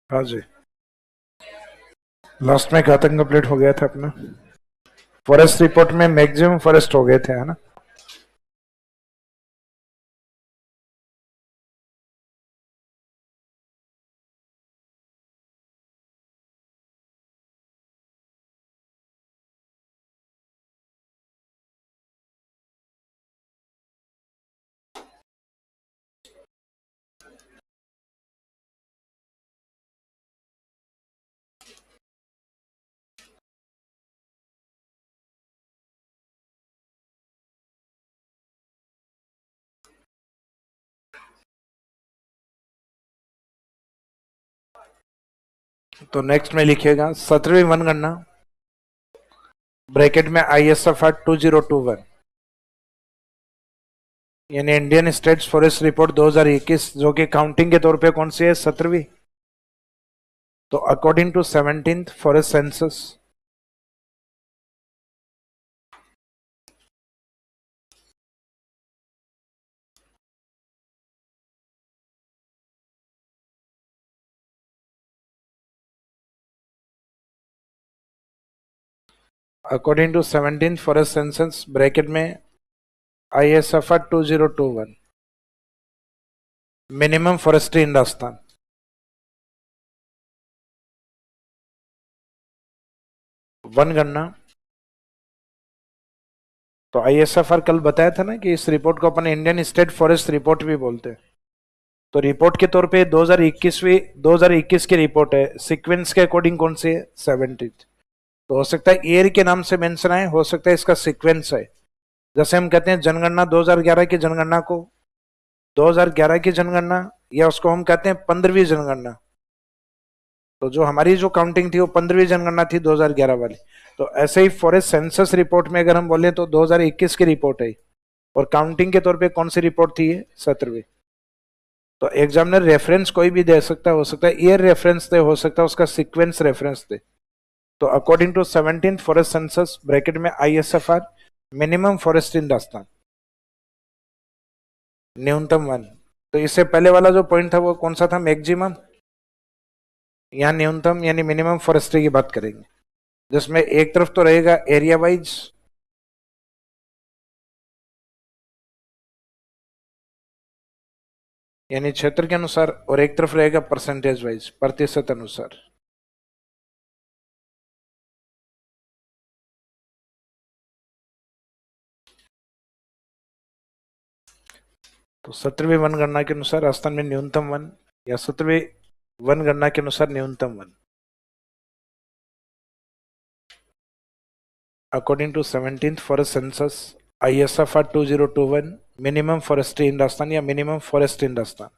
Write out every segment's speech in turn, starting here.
हाँ जी, लास्ट में कहाँ तक कंप्लीट हो गया था अपना? फॉरेस्ट रिपोर्ट में मैक्सिमम फॉरेस्ट हो गए थे, है ना? तो नेक्स्ट में लिखिएगा 17वीं वनगणना ब्रैकेट में ISFR 2021 यानी इंडियन स्टेट्स फॉरेस्ट रिपोर्ट 2021 जो कि काउंटिंग के तौर पे कौन सी है? 17वीं। तो according to 17th forest census according to 17th forest census bracket में ISFR 2021 minimum forestry in Rajasthan. वनगणना तो ISFR कल बताया था ना कि इस रिपोर्ट को अपन इंडियन स्टेट फॉरेस्ट रिपोर्ट भी बोलते हैं। तो रिपोर्ट के तौर पे 2021 की रिपोर्ट है, सीक्वेंस के अकॉर्डिंग कौन सी है? 17। तो हो सकता है ईयर के नाम से मेंशन है, हो सकता है इसका सीक्वेंस है। जैसे हम कहते हैं जनगणना 2011 की जनगणना को 2011 की जनगणना, या उसको हम कहते हैं 15वीं जनगणना। तो जो हमारी जो काउंटिंग थी वो 15वीं जनगणना थी 2011 वाली। तो ऐसे ही फॉरेस्ट सेंसस रिपोर्ट में अगर हम बोले तो 2021 की रिपोर्ट है, और काउंटिंग के तौर पे कौन सी रिपोर्ट थी? 17वीं। तो एग्जामिनर रेफरेंस कोई भी दे सकता है, हो सकता है ईयर रेफरेंस दे, हो सकता है उसका सीक्वेंस रेफरेंस दे। तो according to 17th forest census bracket में ISFR minimum forest in Rajasthan न्यूनतम वन। तो इससे पहले वाला जो पॉइंट था वो कौन सा था? मैक्सिमम। यहाँ न्यूनतम यानी मिनिमम फॉरेस्ट्री की बात करेंगे, जिसमें एक तरफ तो रहेगा एरिया वाइज, यानी क्षेत्र के अनुसार, और एक तरफ रहेगा परसेंटेज वाइज, प्रतिशत अनुसार। तो 17वीं वनगणना के अनुसार राजस्थान में न्यूनतम वन, या 17वीं वनगणना के अनुसार न्यूनतम वन according to 17th forest census ISFR 2021 minimum forestry in Rajasthan या मिनिमम फॉरेस्ट इन राजस्थान।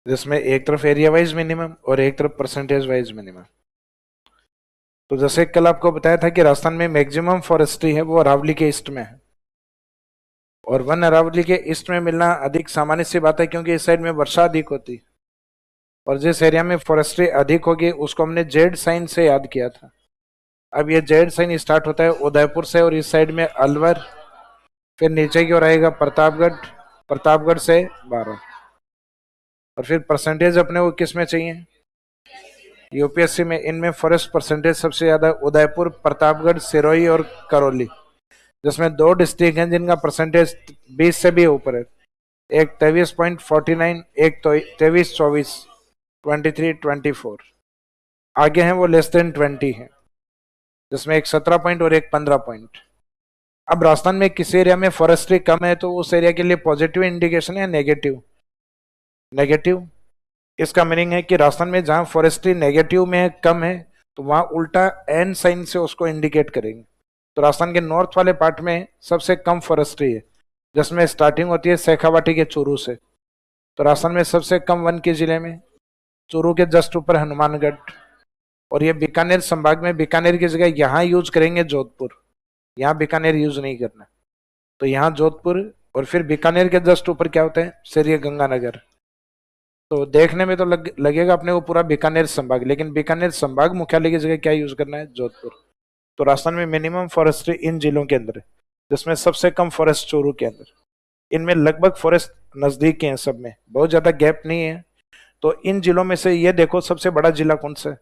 जिसमें एक तरफ एरिया वाइज मिनिमम और एक तरफ परसेंटेज वाइज मिनिमम। तो जैसे कल आपको बताया था कि राजस्थान में मैक्सिमम फॉरेस्ट्री है वो अरावली के ईस्ट में है, और वन अरावली के ईस्ट में मिलना अधिक सामान्य सी बात है, क्योंकि इस साइड में वर्षा अधिक होती। और जिस एरिया में फॉरेस्ट्री अधिक होगी उसको हमने जेड साइन से याद किया था। अब ये जेड साइन स्टार्ट होता है उदयपुर से, और इस साइड में अलवर, फिर नीचे की ओर आएगा प्रतापगढ़, प्रतापगढ़ से 12। और फिर परसेंटेज अपने को किस में चाहिए? यूपीएससी में इनमें फॉरेस्ट परसेंटेज सबसे ज्यादा उदयपुर, प्रतापगढ़, सिरोही और करौली, जिसमें 2 डिस्ट्रिक्ट हैं जिनका परसेंटेज 20 से भी ऊपर है। एक 23.49, एक तो 23-24, 23-24। आगे हैं वो लेस देन 20 है, जिसमें एक 17 पॉइंट और एक 15 पॉइंट। अब राजस्थान में किसी एरिया में फॉरेस्ट्री कम है तो उस एरिया के लिए पॉजिटिव इंडिकेशन है, नेगेटिव? नेगेटिव। इसका मीनिंग है कि राजस्थान में जहां फॉरेस्ट्री नेगेटिव में है, कम है, तो वहां उल्टा एन साइन से उसको इंडिकेट करेंगे। तो राजस्थान के नॉर्थ वाले पार्ट में सबसे कम फॉरेस्ट्री है, जिसमें स्टार्टिंग होती है शेखावाटी के चूरू से। तो राजस्थान में सबसे कम वन के जिले में चूरू के जस्ट ऊपर हनुमानगढ़, और ये बीकानेर संभाग में बीकानेर की जगह यहाँ यूज करेंगे जोधपुर, यहाँ बीकानेर यूज नहीं करना। तो यहाँ जोधपुर, और फिर बीकानेर के जस्ट ऊपर क्या होता है? श्री गंगानगर। तो देखने में तो लगेगा अपने को पूरा बीकानेर संभाग, लेकिन बीकानेर संभाग मुख्यालय की जगह क्या यूज करना है, जोधपुर। तो राजस्थान में मिनिमम फॉरेस्ट्री इन जिलों के अंदर है, जिसमें सबसे कम फॉरेस्ट चूरू के अंदर। इनमें लगभग फॉरेस्ट नजदीक के हैं, सब में बहुत ज्यादा गैप नहीं है। तो इन जिलों में से ये देखो सबसे बड़ा जिला कौन सा है।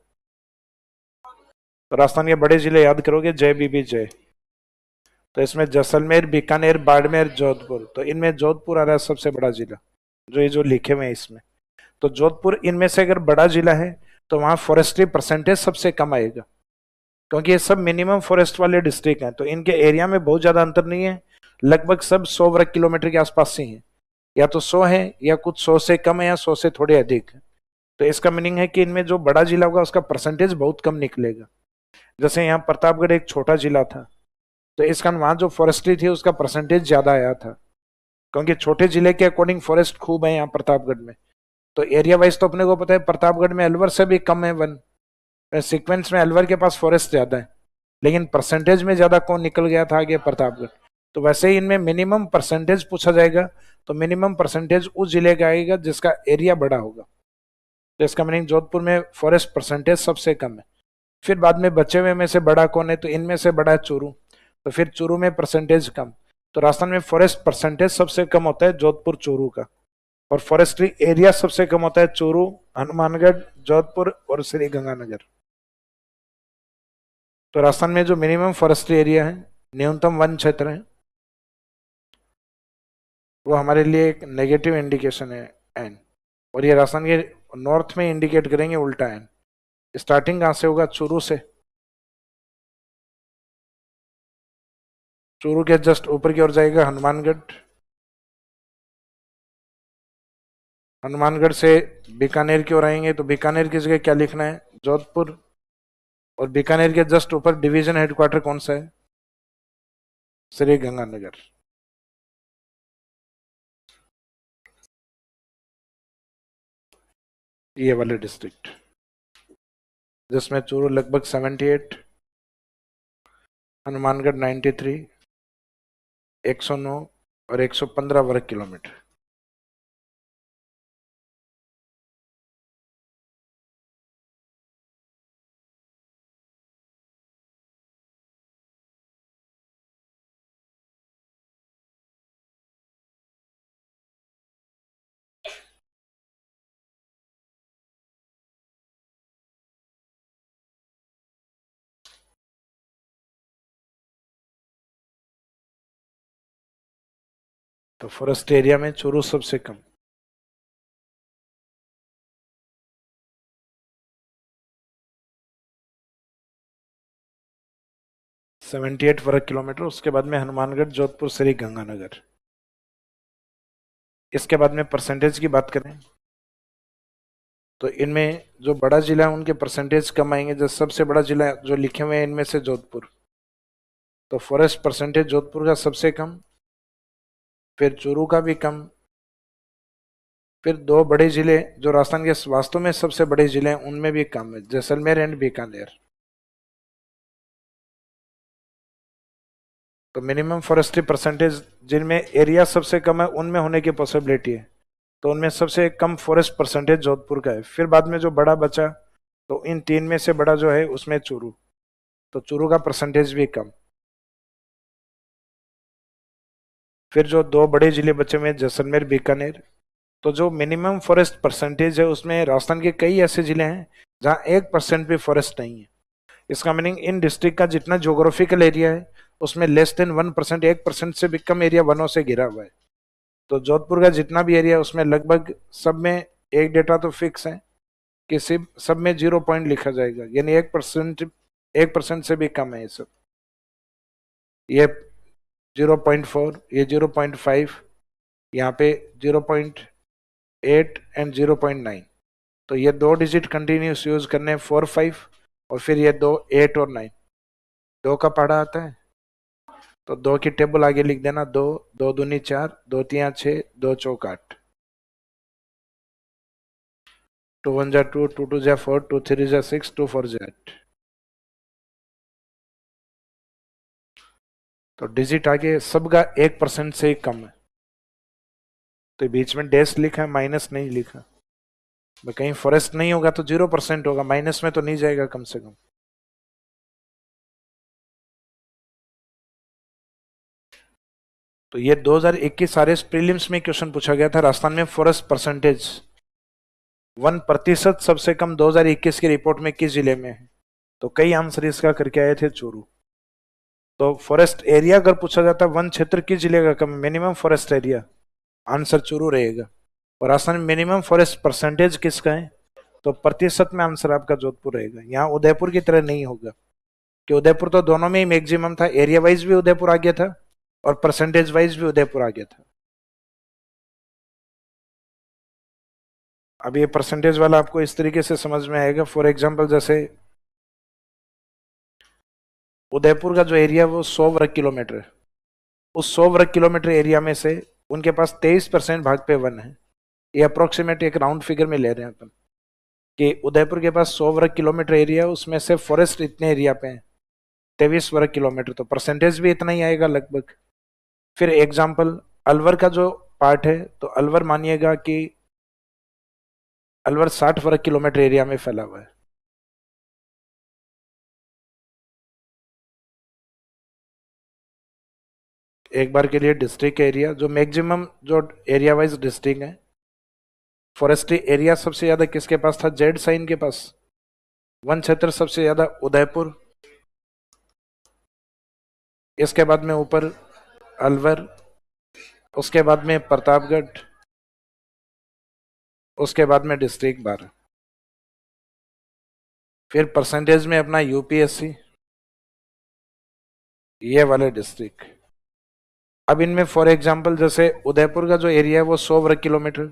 तो राजस्थान के बड़े जिले याद करोगे, जय बीबी जय। तो इसमें जैसलमेर, बीकानेर, बाड़मेर, जोधपुर, तो इनमें जोधपुर आ रहा है सबसे बड़ा जिला, जो ये जो लिखे हुए हैं इसमें। तो जोधपुर इनमें से अगर बड़ा जिला है तो वहां फॉरेस्ट्री परसेंटेज सबसे कम आएगा, क्योंकि ये सब मिनिमम फॉरेस्ट वाले डिस्ट्रिक्ट हैं। तो इनके एरिया में बहुत ज्यादा अंतर नहीं है, लगभग सब 100 वर्ग किलोमीटर के आसपास से हैं, या तो 100 है या कुछ 100 से कम है या 100 से थोड़े अधिक है। तो इसका मीनिंग है कि इनमें जो बड़ा जिला होगा उसका परसेंटेज बहुत कम निकलेगा। जैसे यहाँ प्रतापगढ़ एक छोटा जिला था, तो इस कारण वहां जो फॉरेस्ट्री थी उसका परसेंटेज ज्यादा आया था, क्योंकि छोटे जिले के अकॉर्डिंग फॉरेस्ट खूब है यहाँ प्रतापगढ़ में। तो एरिया वाइज तो अपने को पता है प्रतापगढ़ में अलवर से भी कम है वन, सीक्वेंस में अलवर के पास फॉरेस्ट ज्यादा है, लेकिन परसेंटेज में ज्यादा कौन निकल गया था आगे, प्रतापगढ़। तो वैसे ही इनमें मिनिमम परसेंटेज पूछा जाएगा, तो मिनिमम परसेंटेज उस जिले का आएगा जिसका एरिया बड़ा होगा। तो इसका मीनिंग जोधपुर में फॉरेस्ट परसेंटेज सबसे कम है। फिर बाद में बचे हुए में से बड़ा कौन है, तो इनमें से बड़ा है चूरू, तो फिर चूरू में परसेंटेज कम। तो राजस्थान में फॉरेस्ट परसेंटेज सबसे कम होता है जोधपुर चूरू का, और फॉरेस्ट्री एरिया सबसे कम होता है चूरू, हनुमानगढ़, जोधपुर और श्री गंगानगर। तो राजस्थान में जो मिनिमम फॉरेस्ट्री एरिया है, न्यूनतम वन क्षेत्र है, वो हमारे लिए एक नेगेटिव इंडिकेशन है एन। और ये राजस्थान के नॉर्थ में इंडिकेट करेंगे उल्टा एन। स्टार्टिंग कहां से होगा, चूरू से। चूरू के जस्ट ऊपर की ओर जाएगा हनुमानगढ़, हनुमानगढ़ से बीकानेर की ओर आएंगे, तो बीकानेर की जगह क्या लिखना है, जोधपुर। और बीकानेर के जस्ट ऊपर डिवीजन हेडक्वार्टर कौन सा है, श्री गंगानगर। ये वाले डिस्ट्रिक्ट, जिसमें चूरू लगभग 78, हनुमानगढ़ 93, 109 और 115 वर्ग किलोमीटर। तो फॉरेस्ट एरिया में चूरू सबसे कम। सेवेंटी 78 वर्ग किलोमीटर। उसके बाद में हनुमानगढ़, जोधपुर, श्री गंगानगर। इसके बाद में परसेंटेज की बात करें तो इनमें जो बड़ा जिला है उनके परसेंटेज कम आएंगे। जो सबसे बड़ा जिला जो लिखे हुए हैं इनमें से जोधपुर, तो फॉरेस्ट परसेंटेज जोधपुर का सबसे कम, फिर चूरू का भी कम, फिर दो बड़े जिले जो राजस्थान के वास्तव में सबसे बड़े जिले हैं उनमें भी कम है, जैसलमेर एंड बीकानेर। तो मिनिमम फॉरेस्ट्री परसेंटेज जिनमें एरिया सबसे कम है उनमें होने की पॉसिबिलिटी है, तो उनमें सबसे कम फॉरेस्ट परसेंटेज जोधपुर का है। फिर बाद में जो बड़ा बचा, तो इन तीन में से बड़ा जो है उसमें चूरू, तो चूरू का परसेंटेज भी कम। फिर जो दो बड़े जिले बचे हुए जैसलमेर, बीकानेर, तो जो मिनिमम फॉरेस्ट परसेंटेज है उसमें राजस्थान के कई ऐसे जिले हैं जहाँ 1% भी फॉरेस्ट नहीं है। इसका मीनिंग इन डिस्ट्रिक्ट का जितना ज्योग्राफिकल एरिया है उसमें लेस देन 1%, 1% से भी कम एरिया वनों से घिरा हुआ है। तो जोधपुर का जितना भी एरिया है उसमें लगभग सब में एक डेटा तो फिक्स है कि सिर्फ सब में 0 पॉइंट लिखा जाएगा, यानी 1% से भी कम है ये सब। ये 0.4, ये 0.5, यहाँ पे 0.8 एंड 0.9। तो ये दो डिजिट कंटिन्यूस यूज करने 4, 5, और फिर ये दो 8 और 9। दो का पढ़ा आता है तो दो की टेबल आगे लिख देना, दो, दो दूनी 4, दो तिया 6, दो चौक 8, 2 1 जा 2, 2 2 जा 4, 2 3 जा 6, 2 4 जा 8। तो डिजिट आगे सबका 1% से ही कम है, तो बीच में डैश लिखा है, माइनस नहीं लिखा। कहीं फॉरेस्ट नहीं होगा तो 0% होगा, माइनस में तो नहीं जाएगा कम से कम। तो ये 2021 सारे प्रीलिम्स में क्वेश्चन पूछा गया था, राजस्थान में फॉरेस्ट परसेंटेज 1% सबसे कम 2021 की रिपोर्ट में किस जिले में है? तो कई आंसर इसका करके आए थे चूरू। तो फॉरेस्ट एरिया अगर पूछा जाता है वन क्षेत्र किस जिले का कम, minimum forest area, answer Churu रहेगा। और राजस्थान में मिनिमम फॉरेस्ट परसेंटेज किसका है? तो प्रतिशत में आंसर आपका जोधपुर रहेगा। यहाँ उदयपुर की तरह नहीं होगा कि उदयपुर तो दोनों में ही मैक्सिमम था, एरिया वाइज भी उदयपुर आ गया था और परसेंटेज वाइज भी उदयपुर आ गया था। अब ये परसेंटेज वाला आपको इस तरीके से समझ में आएगा, फॉर एग्जाम्पल जैसे उदयपुर का जो एरिया वो 100 वर्ग किलोमीटर है, उस 100 वर्ग किलोमीटर एरिया में से उनके पास 23% भाग पे वन है। ये अप्रोक्सीमेट एक राउंड फिगर में ले रहे हैं अपन कि उदयपुर के पास 100 वर्ग किलोमीटर एरिया, उसमें से फॉरेस्ट इतने एरिया पे है 23 वर्ग किलोमीटर, तो परसेंटेज भी इतना ही आएगा लगभग। फिर एग्जाम्पल अलवर का जो पार्ट है, तो अलवर मानिएगा कि अलवर 60 वर्ग किलोमीटर एरिया में फैला हुआ है। एक बार के लिए डिस्ट्रिक्ट एरिया, जो मैक्सिमम जो एरिया वाइज डिस्ट्रिक्ट है, फॉरेस्ट्री एरिया सबसे ज्यादा किसके पास था? जेड साइन के पास। वन क्षेत्र सबसे ज्यादा उदयपुर, इसके बाद में ऊपर अलवर, उसके बाद में प्रतापगढ़, उसके बाद में डिस्ट्रिक्ट 12, फिर परसेंटेज में अपना यूपीएससी, ये वाले डिस्ट्रिक्ट। अब इनमें फॉर एग्जांपल जैसे उदयपुर का जो एरिया है वो 100 वर्ग किलोमीटर,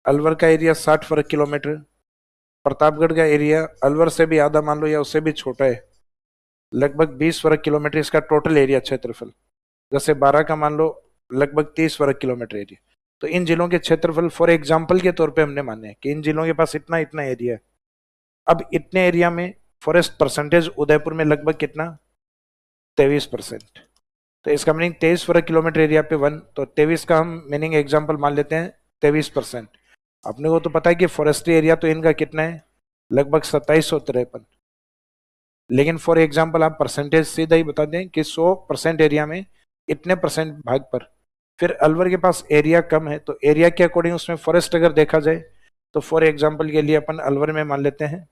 अलवर का एरिया 60 वर्ग किलोमीटर, प्रतापगढ़ का एरिया अलवर से भी आधा मान लो या उससे भी छोटा है, लगभग 20 वर्ग किलोमीटर इसका टोटल एरिया क्षेत्रफल। जैसे 12 का मान लो लगभग 30 वर्ग किलोमीटर एरिया। तो इन जिलों के क्षेत्रफल फॉर एग्जाम्पल के तौर पे हमने माने हैं कि इन जिलों के पास इतना इतना एरिया है। अब इतने एरिया में फॉरेस्ट परसेंटेज उदयपुर में लगभग कितना? 23%। तो इसका मीनिंग 23 वर्ग किलोमीटर एरिया पे वन, तो 23 का हम मीनिंग एग्जाम्पल मान लेते हैं 23%। अपने को तो पता है कि फॉरेस्ट्री एरिया तो इनका कितना है, लगभग 2753। लेकिन फॉर एग्जाम्पल आप परसेंटेज सीधा ही बता दें कि 100% एरिया में इतने परसेंट भाग पर। फिर अलवर के पास एरिया कम है, तो एरिया के अकॉर्डिंग उसमें फॉरेस्ट अगर देखा जाए तो फॉर एग्जाम्पल के लिए अपन अलवर में मान लेते हैं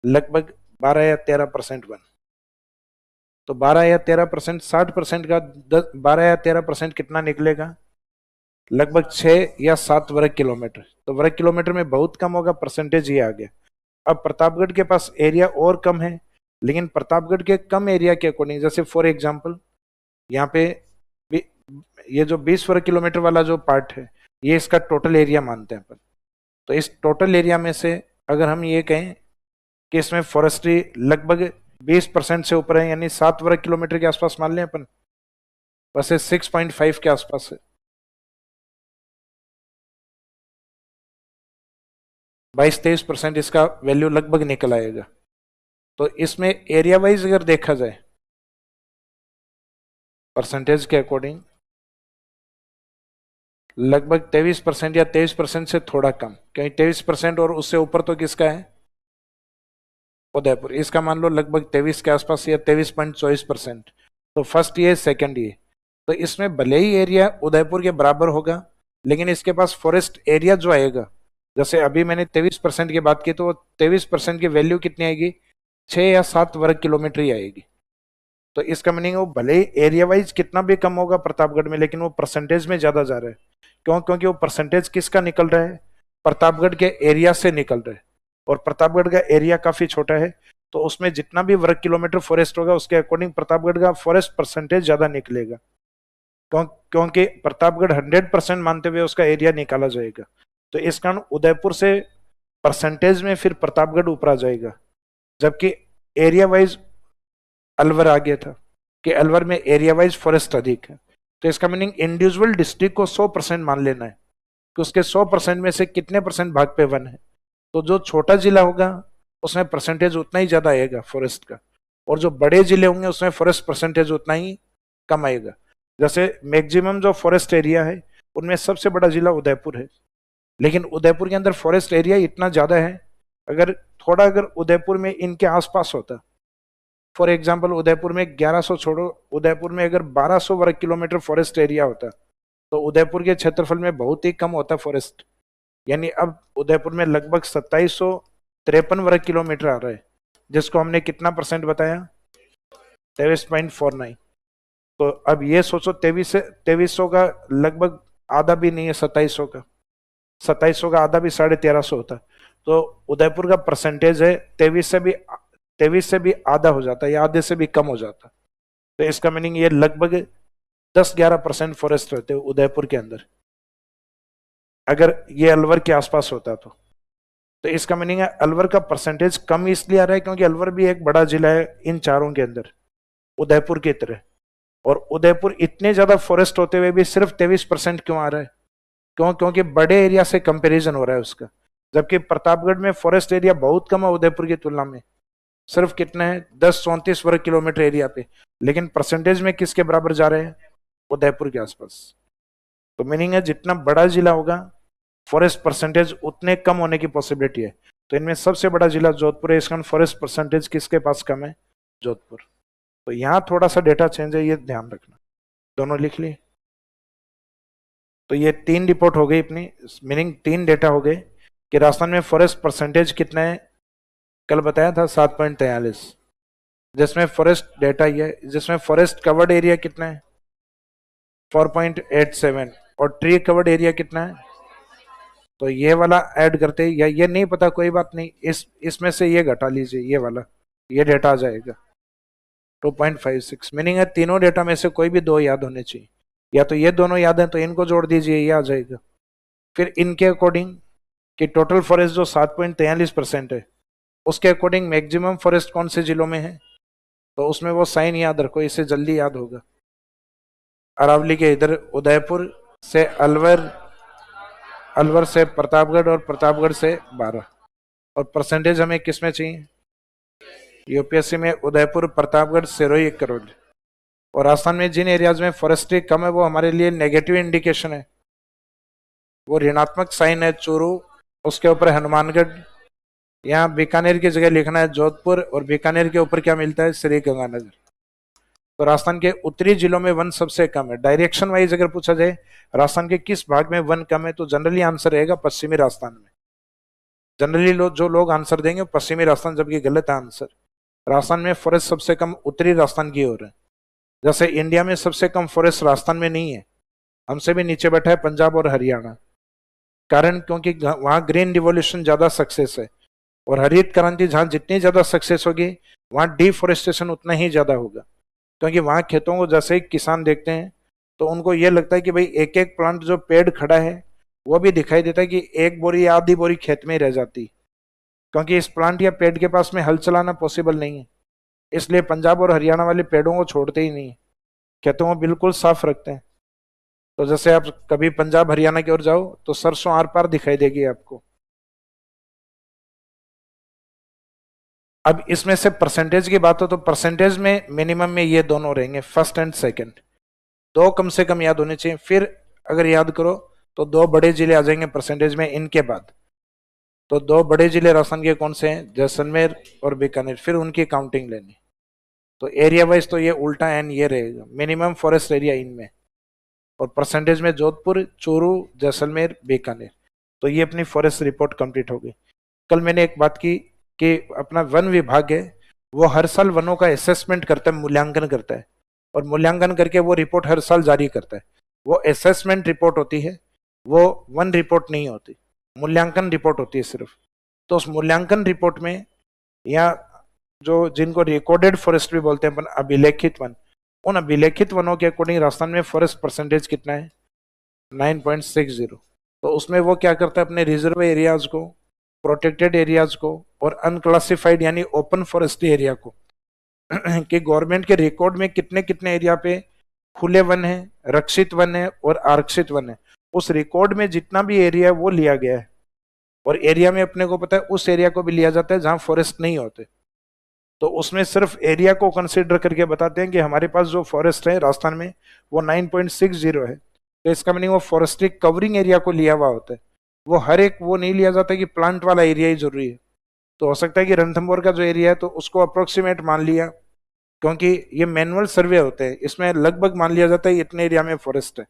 लगभग 12 या 13% वन। तो 12 या 13%, 60% का 12 या 13% कितना निकलेगा? लगभग 6 या 7 वर्ग किलोमीटर। तो वर्ग किलोमीटर में बहुत कम होगा, परसेंटेज ये आ गया। अब प्रतापगढ़ के पास एरिया और कम है, लेकिन प्रतापगढ़ के कम एरिया के अकॉर्डिंग, जैसे फॉर एग्जांपल यहाँ पे ये जो 20 वर्ग किलोमीटर वाला जो पार्ट है, ये इसका टोटल एरिया मानते हैं अपन। तो इस टोटल एरिया में से अगर हम ये कहें कि इसमें फॉरेस्ट्री लगभग 20% से ऊपर है, यानी 7 वर्ग किलोमीटर के आसपास मान लें अपन, वैसे 6.5 के आसपास है, 22-23% इसका वैल्यू लगभग निकल आएगा। तो इसमें एरिया वाइज अगर देखा जाए परसेंटेज के अकॉर्डिंग लगभग 23% या 23% से थोड़ा कम, क्योंकि 23% और उससे ऊपर तो किसका है? उदयपुर। इसका मान लो लगभग 23 के आसपास या 23.24%। तो फर्स्ट ये सेकंड ये, तो इसमें भले ही एरिया उदयपुर के बराबर होगा, लेकिन इसके पास फॉरेस्ट एरिया जो आएगा, जैसे अभी मैंने 23% की बात की, तो 23% की वैल्यू कितनी आएगी? 6 या 7 वर्ग किलोमीटर ही आएगी। तो इसका मीनिंग वो भले ही एरिया वाइज कितना भी कम होगा प्रतापगढ़ में, लेकिन वो परसेंटेज में ज्यादा जा रहा है। क्यों? क्योंकि वो परसेंटेज किसका निकल रहा है? प्रतापगढ़ के एरिया से निकल रहा है, और प्रतापगढ़ का एरिया काफी छोटा है, तो उसमें जितना भी वर्ग किलोमीटर फॉरेस्ट होगा उसके अकॉर्डिंग प्रतापगढ़ का फॉरेस्ट परसेंटेज ज्यादा निकलेगा। क्योंकि प्रतापगढ़ 100% मानते हुए उसका एरिया निकाला जाएगा। तो इस कारण उदयपुर से परसेंटेज में फिर प्रतापगढ़ ऊपर आ जाएगा, जबकि एरिया वाइज अलवर आ गया था कि अलवर में एरिया वाइज फॉरेस्ट अधिक है। तो इसका मीनिंग इंडिविजुअल डिस्ट्रिक्ट को 100% मान लेना है कि उसके 100% में से कितने परसेंट भाग पे वन है। तो जो छोटा जिला होगा उसमें परसेंटेज उतना ही ज्यादा आएगा फॉरेस्ट का, और जो बड़े जिले होंगे उसमें फॉरेस्ट परसेंटेज उतना ही कम आएगा। जैसे मैक्सिमम जो फॉरेस्ट एरिया है उनमें सबसे बड़ा जिला उदयपुर है, लेकिन उदयपुर के अंदर फॉरेस्ट एरिया इतना ज्यादा है, अगर थोड़ा अगर उदयपुर में इनके आसपास होता, फॉर एग्जाम्पल उदयपुर में 1100 छोड़ो, उदयपुर में अगर 1200 वर्ग किलोमीटर फॉरेस्ट एरिया होता तो उदयपुर के क्षेत्रफल में बहुत ही कम होता फॉरेस्ट। यानी अब उदयपुर में लगभग 2753 वर्ग किलोमीटर आ रहा है, जिसको हमने कितना परसेंट बताया, 23.49। तो अब ये सोचो 2300 का लगभग आधा भी नहीं है, 2700 का आधा भी 1350 होता, तो उदयपुर का परसेंटेज है 23 से भी आधा हो जाता है, या आधे से भी कम हो जाता। तो इसका मीनिंग ये लगभग 10-11% फॉरेस्ट रहते हैं उदयपुर के अंदर, अगर ये अलवर के आसपास होता तो इसका मीनिंग है अलवर का परसेंटेज कम इसलिए आ रहा है क्योंकि अलवर भी एक बड़ा जिला है इन चारों के अंदर, उदयपुर की तरह। और उदयपुर इतने ज्यादा फॉरेस्ट होते हुए भी सिर्फ 23% क्यों आ रहा है? क्योंकि बड़े एरिया से कंपैरिजन हो रहा है उसका, जबकि प्रतापगढ़ में फॉरेस्ट एरिया बहुत कम है उदयपुर की तुलना में, सिर्फ कितने हैं 10-34 वर्ग किलोमीटर एरिया पे, लेकिन परसेंटेज में किसके बराबर जा रहे हैं, उदयपुर के आसपास। तो मीनिंग है जितना बड़ा जिला होगा फॉरेस्ट परसेंटेज उतने कम होने की पॉसिबिलिटी है। तो इनमें सबसे बड़ा जिला जोधपुर है, इसका फॉरेस्ट परसेंटेज किसके पास कम है, जोधपुर। तो यहाँ थोड़ा सा डेटा चेंज है, ये ध्यान रखना। दोनों लिख लिए? तो ये 3 रिपोर्ट हो गई अपनी, मीनिंग 3 डेटा हो गए कि राजस्थान में फॉरेस्ट परसेंटेज कितना है, कल बताया था 7.43, जिसमें फॉरेस्ट डेटा ये है, जिसमें फॉरेस्ट कवर्ड एरिया कितना है 4.87, और ट्री कवर्ड एरिया कितना है, तो ये वाला ऐड करते या ये नहीं पता कोई बात नहीं, इसमें से ये घटा लीजिए, ये वाला, ये डेटा आ जाएगा 2.56। मीनिंग है तीनों डेटा में से कोई भी 2 याद होने चाहिए, या तो ये दोनों याद है तो इनको जोड़ दीजिए, ये आ जाएगा। फिर इनके अकॉर्डिंग कि टोटल फॉरेस्ट जो 7.43% है, उसके अकॉर्डिंग मैक्सिमम फॉरेस्ट कौन से जिलों में है, तो उसमें वो साइन याद रखो, इससे जल्दी याद होगा। अरावली के इधर उदयपुर से अलवर, अलवर से प्रतापगढ़, और प्रतापगढ़ से 12। और परसेंटेज हमें किस में चाहिए, यूपीएससी में उदयपुर, प्रतापगढ़, सिरोही, करौली। और राजस्थान में जिन एरियाज में फॉरेस्ट्री कम है वो हमारे लिए नेगेटिव इंडिकेशन है, वो ऋणात्मक साइन है, चूरू, उसके ऊपर हनुमानगढ़, यहाँ बीकानेर की जगह लिखना है जोधपुर, और बीकानेर के ऊपर क्या मिलता है, श्री गंगानगर। तो राजस्थान के उत्तरी जिलों में वन सबसे कम है। डायरेक्शन वाइज अगर पूछा जाए राजस्थान के किस भाग में वन कम है, तो जनरली आंसर रहेगा पश्चिमी राजस्थान में। जनरली जो लोग आंसर देंगे पश्चिमी राजस्थान, जबकि गलत है आंसर। राजस्थान में फॉरेस्ट सबसे कम उत्तरी राजस्थान की ओर है। जैसे इंडिया में सबसे कम फॉरेस्ट राजस्थान में नहीं है, हमसे भी नीचे बैठा है पंजाब और हरियाणा। कारण क्योंकि वहां ग्रीन रिवॉल्यूशन ज्यादा सक्सेस है, और हरित क्रांति जहां जितनी ज्यादा सक्सेस होगी वहां डिफोरेस्टेशन उतना ही ज्यादा होगा। क्योंकि वहां खेतों को जैसे ही किसान देखते हैं तो उनको ये लगता है कि भाई एक एक प्लांट जो पेड़ खड़ा है वो भी दिखाई देता है कि एक बोरी या आधी बोरी खेत में ही रह जाती, क्योंकि इस प्लांट या पेड़ के पास में हल चलाना पॉसिबल नहीं है। इसलिए पंजाब और हरियाणा वाले पेड़ों को छोड़ते ही नहीं, खेतों को बिल्कुल साफ रखते हैं। तो जैसे आप कभी पंजाब हरियाणा की ओर जाओ तो सरसों आर पार दिखाई देगी आपको। अब इसमें से परसेंटेज की बात हो तो परसेंटेज में मिनिमम में ये दोनों रहेंगे, फर्स्ट एंड सेकंड, 2 कम से कम याद होने चाहिए। फिर अगर याद करो तो 2 बड़े जिले आ जाएंगे परसेंटेज में इनके बाद। तो 2 बड़े जिले राजस्थान के कौन से हैं, जैसलमेर और बीकानेर, फिर उनकी काउंटिंग लेनी। तो एरिया वाइज तो ये उल्टा एन ये रहेगा, मिनिमम फॉरेस्ट एरिया इनमें, और परसेंटेज में जोधपुर, चूरू, जैसलमेर, बीकानेर। तो ये अपनी फॉरेस्ट रिपोर्ट कंप्लीट हो गई। कल मैंने एक बात की कि अपना वन विभाग है वो हर साल वनों का असेसमेंट करता है, मूल्यांकन करता है, और मूल्यांकन करके वो रिपोर्ट हर साल जारी करता है। वो असेसमेंट रिपोर्ट होती है, वो वन रिपोर्ट नहीं होती, मूल्यांकन रिपोर्ट होती है सिर्फ। तो उस मूल्यांकन रिपोर्ट में या जो जिनको रिकॉर्डेड फॉरेस्ट भी बोलते हैं अपन, अभिलेखित वन, उन अभिलेखित वनों के अकॉर्डिंग राजस्थान में फॉरेस्ट परसेंटेज कितना है, 9.60। तो उसमें वो क्या करता है, अपने रिजर्व एरियाज को, प्रोटेक्टेड एरियाज को, और अनक्लासिफाइड यानी ओपन फॉरेस्ट एरिया को कि गवर्नमेंट के रिकॉर्ड में कितने कितने एरिया पे खुले वन है, रक्षित वन है और आरक्षित वन है, उस रिकॉर्ड में जितना भी एरिया है वो लिया गया है। और एरिया में अपने को पता है उस एरिया को भी लिया जाता है जहां फॉरेस्ट नहीं होते। तो उसमें सिर्फ एरिया को कंसीडर करके बताते हैं कि हमारे पास जो फॉरेस्ट है राजस्थान में वो 9.60 है। तो इसका मीनिंग वो फॉरेस्ट्री कवरिंग एरिया को लिया हुआ होता है, वो हर एक वो नहीं लिया जाता कि प्लांट वाला एरिया ही जरूरी है। तो हो सकता है कि रणथंभौर का जो एरिया है तो उसको अप्रोक्सीमेट मान लिया, क्योंकि ये मैनुअल सर्वे होते हैं, इसमें लगभग मान लिया जाता है इतने एरिया में फॉरेस्ट है।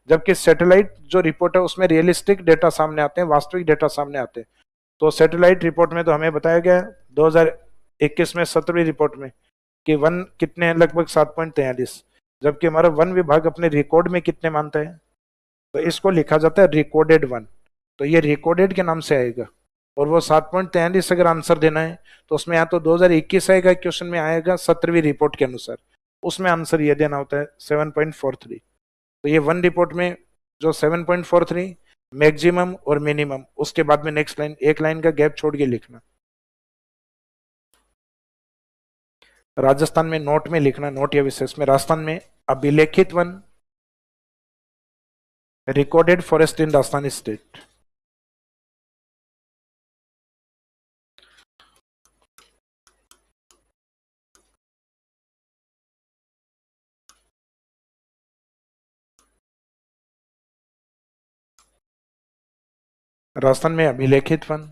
जबकि सैटेलाइट जो रिपोर्ट है उसमें रियलिस्टिक डेटा सामने आते हैं, वास्तविक डेटा सामने आते हैं। तो सैटेलाइट रिपोर्ट में तो हमें बताया गया 2021 में 17वीं रिपोर्ट में कि वन कितने हैं, लगभग 7.43, जबकि हमारा वन विभाग अपने रिकॉर्ड में कितने मानता है, तो इसको लिखा जाता है रिकॉर्डेड वन। तो ये रिकॉर्डेड के नाम से आएगा। और वो 7.43 अगर आंसर देना है तो उसमें या तो 2021 आएगा, क्वेश्चन में आएगा 17वीं रिपोर्ट के अनुसार, उसमें आंसर ये देना होता है 7.43। तो ये वन रिपोर्ट में जो 7.43 मैक्सिमम और मिनिमम, उसके बाद में नेक्स्ट लाइन एक लाइन का गैप छोड़ के लिखना। राजस्थान में नोट में लिखना, नोट या विशेष में, राजस्थान में अभिलेखित वन, recorded forest in Rajasthan state. Rajasthan में अभिलेखित वन,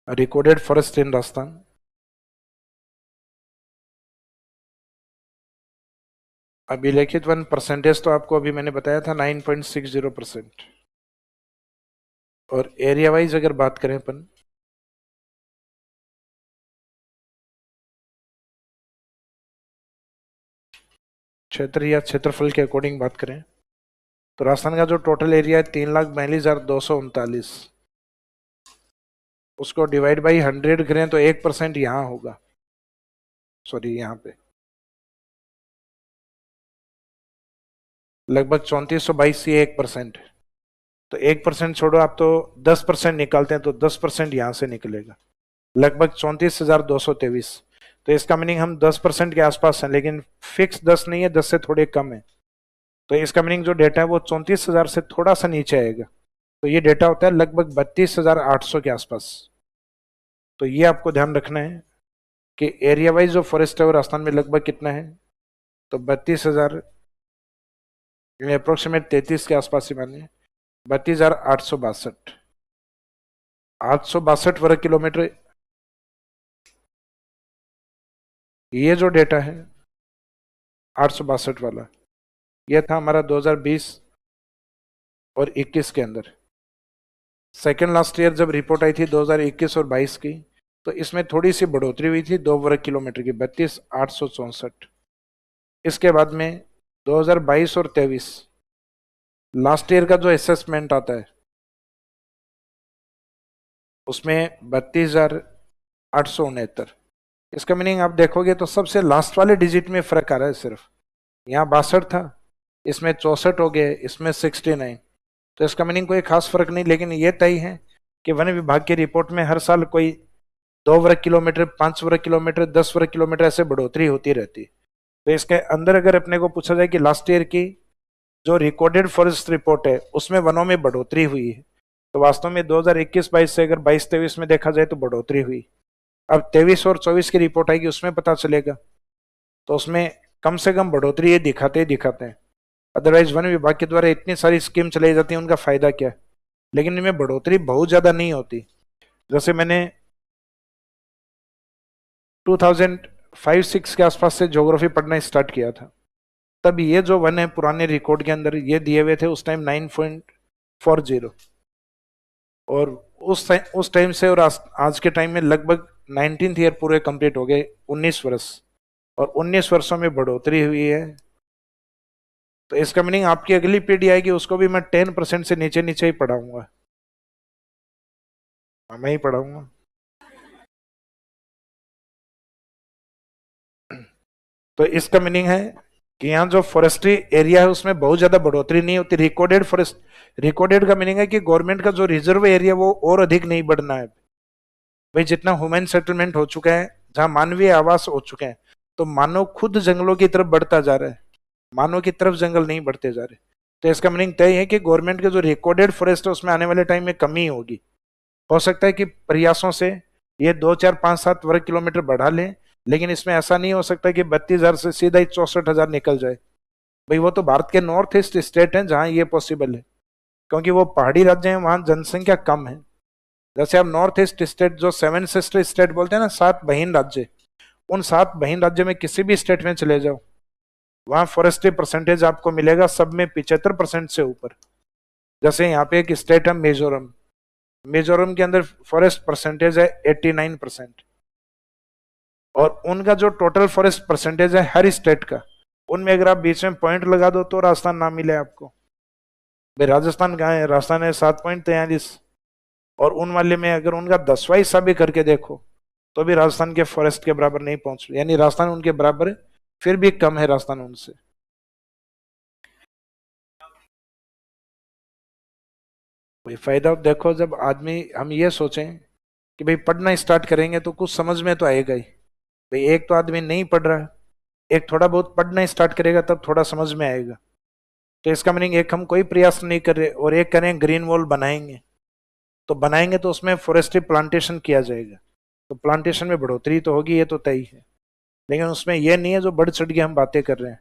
रिकॉर्डेड फॉरेस्ट इन राजस्थान। अभिलेखित वन परसेंटेज तो आपको अभी मैंने बताया था 9.60%। और एरिया वाइज अगर बात करें अपन, क्षेत्र या क्षेत्रफल के अकॉर्डिंग बात करें तो राजस्थान का जो टोटल एरिया है 3,42,239, उसको डिवाइड बाई 100 करें तो 1% यहाँ होगा, सॉरी यहाँ पे लगभग 3422 ये 1%। तो 1% छोड़ो आप, तो 10% निकालते हैं तो 10% यहाँ से निकलेगा, लगभग 34,223। तो इसका मीनिंग हम 10% के आसपास हैं, लेकिन फिक्स 10 नहीं है, 10 से थोड़े कम है। तो इसका मीनिंग जो डेटा है वो 34,000 से थोड़ा सा नीचे आएगा। तो ये डेटा होता है लगभग 32,800 के आसपास। तो ये आपको ध्यान रखना है कि एरिया वाइज जो फॉरेस्ट है वो राजस्थान में लगभग कितना है, तो 32,000 अप्रोक्सीमेट 33 के आसपास ही मानिए, 32,862, 862 वर्ग किलोमीटर। ये जो डेटा है 862 वाला, ये था हमारा 2020 और 21 के अंदर। सेकेंड लास्ट ईयर जब रिपोर्ट आई थी 2021 और 22 की, तो इसमें थोड़ी सी बढ़ोतरी हुई थी 2 वर्ग किलोमीटर की, 32,864। इसके बाद में 2022 और 23 लास्ट ईयर का जो असेसमेंट आता है उसमें 32,869। इसका मीनिंग आप देखोगे तो सबसे लास्ट वाले डिजिट में फर्क आ रहा है सिर्फ। यहाँ 62 था, इसमें 64 हो गए, इसमें 69। तो इसका मीनिंग कोई खास फर्क नहीं, लेकिन ये तय है कि वन विभाग की रिपोर्ट में हर साल कोई 2 वर्ग किलोमीटर, 5 वर्ग किलोमीटर, 10 वर्ग किलोमीटर ऐसे बढ़ोतरी होती रहती। तो इसके अंदर अगर अपने को पूछा जाए कि लास्ट ईयर की जो रिकॉर्डेड फॉरेस्ट रिपोर्ट है उसमें वनों में बढ़ोतरी हुई है, तो वास्तव में 2021-22 से अगर 22-23 में देखा जाए तो बढ़ोतरी हुई। अब 23 और 24 की रिपोर्ट आएगी, उसमें पता चलेगा। तो उसमें कम से कम बढ़ोतरी ये दिखाते ही दिखाते हैं। अदरवाइज वन विभाग के द्वारा इतनी सारी स्कीम चलाई जाती है, उनका फायदा क्या है, लेकिन इनमें बढ़ोतरी बहुत ज्यादा नहीं होती। जैसे मैंने 2005-06 के आसपास से ज्योग्राफी पढ़ना स्टार्ट किया था, तब ये जो वन है पुराने रिकॉर्ड के अंदर ये दिए हुए थे उस टाइम 9.40। और उस टाइम से और आज के टाइम में लगभग 19th ईयर पूरे कंप्लीट हो गए, 19 वर्ष, और 19 वर्षों में बढ़ोतरी हुई है। तो इसका मीनिंग आपकी अगली पीढ़ी आएगी उसको भी मैं 10% से नीचे नीचे ही पढ़ाऊंगा, मैं ही पढ़ाऊंगा। तो इसका मीनिंग है कि यहाँ जो फॉरेस्ट्री एरिया है उसमें बहुत ज्यादा बढ़ोतरी नहीं होती। रिकॉर्डेड फॉरेस्ट, रिकॉर्डेड का मीनिंग है कि गवर्नमेंट का जो रिजर्व एरिया वो और अधिक नहीं बढ़ना है भाई। जितना ह्यूमन सेटलमेंट हो चुका है, जहां मानवीय आवास हो चुके हैं, तो मानव खुद जंगलों की तरफ बढ़ता जा रहा है, मानव की तरफ जंगल नहीं बढ़ते जा रहे। तो इसका मीनिंग तय है कि गवर्नमेंट के जो रिकॉर्डेड फॉरेस्ट है उसमें आने वाले टाइम में कमी होगी। हो सकता है कि प्रयासों से ये 2 4 5 7 वर्ग किलोमीटर बढ़ा लें, लेकिन इसमें ऐसा नहीं हो सकता कि 32,000 से सीधा ही 64,000 निकल जाए। भाई वो तो भारत के नॉर्थ ईस्ट स्टेट हैं जहां ये पॉसिबल है, क्योंकि वो पहाड़ी राज्य हैं, वहां जनसंख्या कम है। जैसे आप नॉर्थ ईस्ट स्टेट, जो 7 सिस्टर स्टेट बोलते हैं ना, 7 बहिन राज्य, उन 7 बहिन राज्य में किसी भी स्टेट में चले जाओ, वहां फॉरेस्ट्री परसेंटेज आपको मिलेगा सब में 75% से ऊपर। जैसे यहाँ पे एक स्टेट है मिजोरम, मिजोरम के अंदर फॉरेस्ट परसेंटेज है 89%। और उनका जो टोटल फॉरेस्ट परसेंटेज है हर स्टेट का, उनमें अगर आप बीच में पॉइंट लगा दो तो राजस्थान ना मिले आपको। भाई राजस्थान कहाँ है? राजस्थान है 7.43। और उन वाले में अगर उनका 10वां हिस्सा भी करके देखो तो भी राजस्थान के फॉरेस्ट के बराबर नहीं पहुंच, यानी राजस्थान उनके बराबर है, फिर भी कम है राजस्थान उनसे। भाई फायदा देखो, जब आदमी, हम ये सोचें कि भाई पढ़ना स्टार्ट करेंगे तो कुछ समझ में तो आएगा ही। भाई एक तो आदमी नहीं पढ़ रहा है, एक थोड़ा बहुत पढ़ना स्टार्ट करेगा तब थोड़ा समझ में आएगा। तो इसका मीनिंग, एक हम कोई प्रयास नहीं कर रहे और एक करें ग्रीन वॉल बनाएंगे, तो बनाएंगे तो उसमें फॉरेस्ट्री प्लांटेशन किया जाएगा, तो प्लांटेशन में बढ़ोतरी तो होगी, ये तो तय है। लेकिन उसमें ये नहीं है जो बढ़ चढ़ के हम बातें कर रहे हैं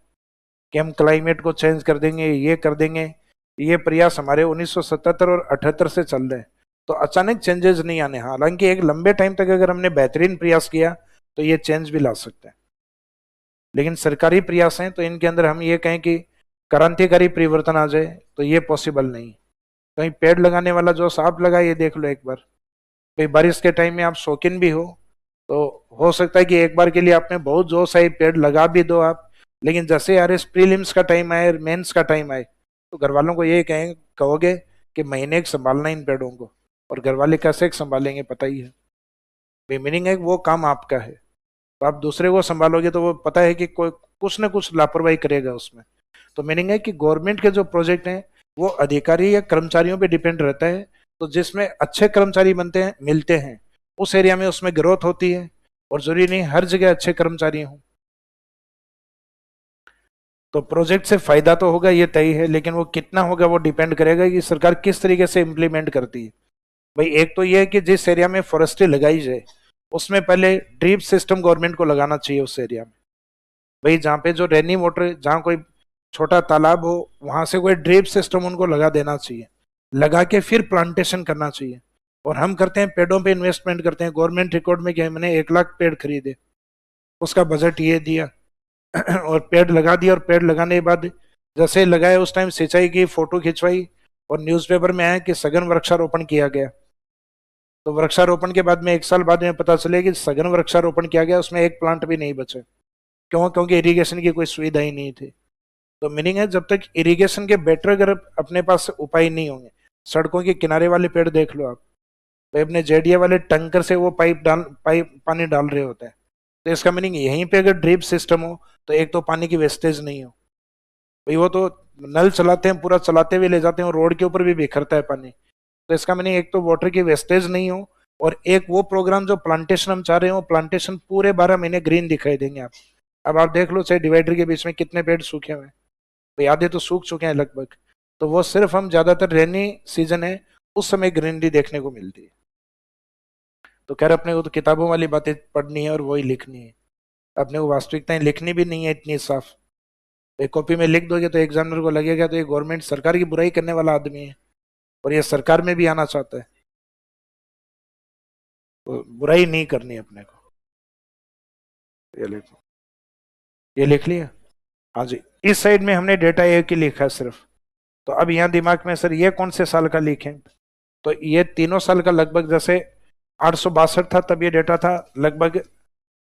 कि हम क्लाइमेट को चेंज कर देंगे, ये कर देंगे। ये प्रयास हमारे 1977 और 78 से चल रहे हैं, तो अचानक चेंजेस नहीं आने। हालांकि एक लंबे टाइम तक अगर हमने बेहतरीन प्रयास किया तो ये चेंज भी ला सकते हैं, लेकिन सरकारी प्रयास हैं तो इनके अंदर हम ये कहें कि क्रांतिकारी परिवर्तन आ जाए तो ये पॉसिबल नहीं। कहीं पेड़ लगाने वाला जो आप लगा, ये देख लो एक बार। भाई बारिश के टाइम में आप शौकीन भी हो तो हो सकता है कि एक बार के लिए आपने बहुत जोश आई, पेड़ लगा भी दो आप, लेकिन जैसे यार इस प्रीलिम्स का टाइम आए, मेंस का टाइम आए, तो घर वालों को ये कहोगे कि महीने एक संभालना इन पेड़ों को, और घर वाले कैसे संभालेंगे पता ही है। भाई मीनिंग है वो काम आपका है, तो आप दूसरे को संभालोगे तो वो पता है कि कोई कुछ ना कुछ लापरवाही करेगा उसमें। तो मीनिंग है कि गवर्नमेंट के जो प्रोजेक्ट हैं वो अधिकारी या कर्मचारियों पे डिपेंड रहता है। तो जिसमें अच्छे कर्मचारी बनते हैं, मिलते हैं, उस एरिया में उसमें ग्रोथ होती है, और जरूरी नहीं हर जगह अच्छे कर्मचारी हों। तो प्रोजेक्ट से फायदा तो होगा, ये तय है, लेकिन वो कितना होगा वो डिपेंड करेगा कि सरकार किस तरीके से इम्प्लीमेंट करती है। भाई एक तो ये है कि जिस एरिया में फॉरेस्ट्री लगाई जाए उसमें पहले ड्रिप सिस्टम गवर्नमेंट को लगाना चाहिए उस एरिया में। भाई जहाँ पे जो रेनी वाटर, जहाँ कोई छोटा तालाब हो, वहां से कोई ड्रिप सिस्टम उनको लगा देना चाहिए, लगा के फिर प्लांटेशन करना चाहिए। और हम करते हैं पेड़ों पे इन्वेस्टमेंट करते हैं, गवर्नमेंट रिकॉर्ड में क्या, मैंने 1 लाख पेड़ खरीदे, उसका बजट ये दिया और पेड़ लगा दिया, और पेड़ लगाने के बाद जैसे लगाए उस टाइम सिंचाई की, फोटो खिंचवाई, और न्यूज़पेपर में आया कि सघन वृक्षारोपण किया गया। तो वृक्षारोपण के बाद में 1 साल बाद में पता चले कि सघन वृक्षारोपण किया गया, उसमें एक प्लांट भी नहीं बचे। क्यों? क्योंकि इरिगेशन की कोई सुविधा ही नहीं थी। तो मीनिंग है जब तक इरिगेशन के बेटर अगर अपने पास उपाय नहीं होंगे, सड़कों के किनारे वाले पेड़ देख लो आप, तो अपने जेडीए वाले टंकर से वो पाइप पानी डाल रहे होते हैं। तो इसका मीनिंग यहीं पे अगर ड्रिप सिस्टम हो तो एक तो पानी की वेस्टेज नहीं हो। भाई वो तो नल चलाते हैं, पूरा चलाते हुए ले जाते हैं और रोड के ऊपर भी बिखरता है पानी। तो इसका मीनिंग एक तो वाटर की वेस्टेज नहीं हो, और एक वो प्रोग्राम जो प्लांटेशन हम चाह रहे हो, प्लांटेशन पूरे 12 महीने ग्रीन दिखाई देंगे आप। अब आप देख लो चाहे डिवाइडर के बीच में कितने पेड़ सूखे हुए हैं, भाई आधे तो सूख चुके हैं लगभग। तो वो सिर्फ हम ज्यादातर रेनी सीजन है उस समय ग्रीनरी देखने को मिलती है। तो खैर अपने को तो किताबों वाली बातें पढ़नी है और वही लिखनी है, अपने को वास्तविकताएं लिखनी भी नहीं है इतनी साफ। एक कॉपी में लिख दोगे तो एग्जामिनर को लगेगा तो ये गवर्नमेंट सरकार की बुराई करने वाला आदमी है, और ये सरकार में भी आना चाहता है। तो बुराई नहीं करनी अपने को। ये लिखो, ये लिख लिया। हाँ जी, इस साइड में हमने डेटा एक ही लिखा है सिर्फ। तो अब यहाँ दिमाग में सर ये कौन से साल का लिखें, तो ये तीनों साल का लगभग, जैसे 862 था तब ये डेटा था लगभग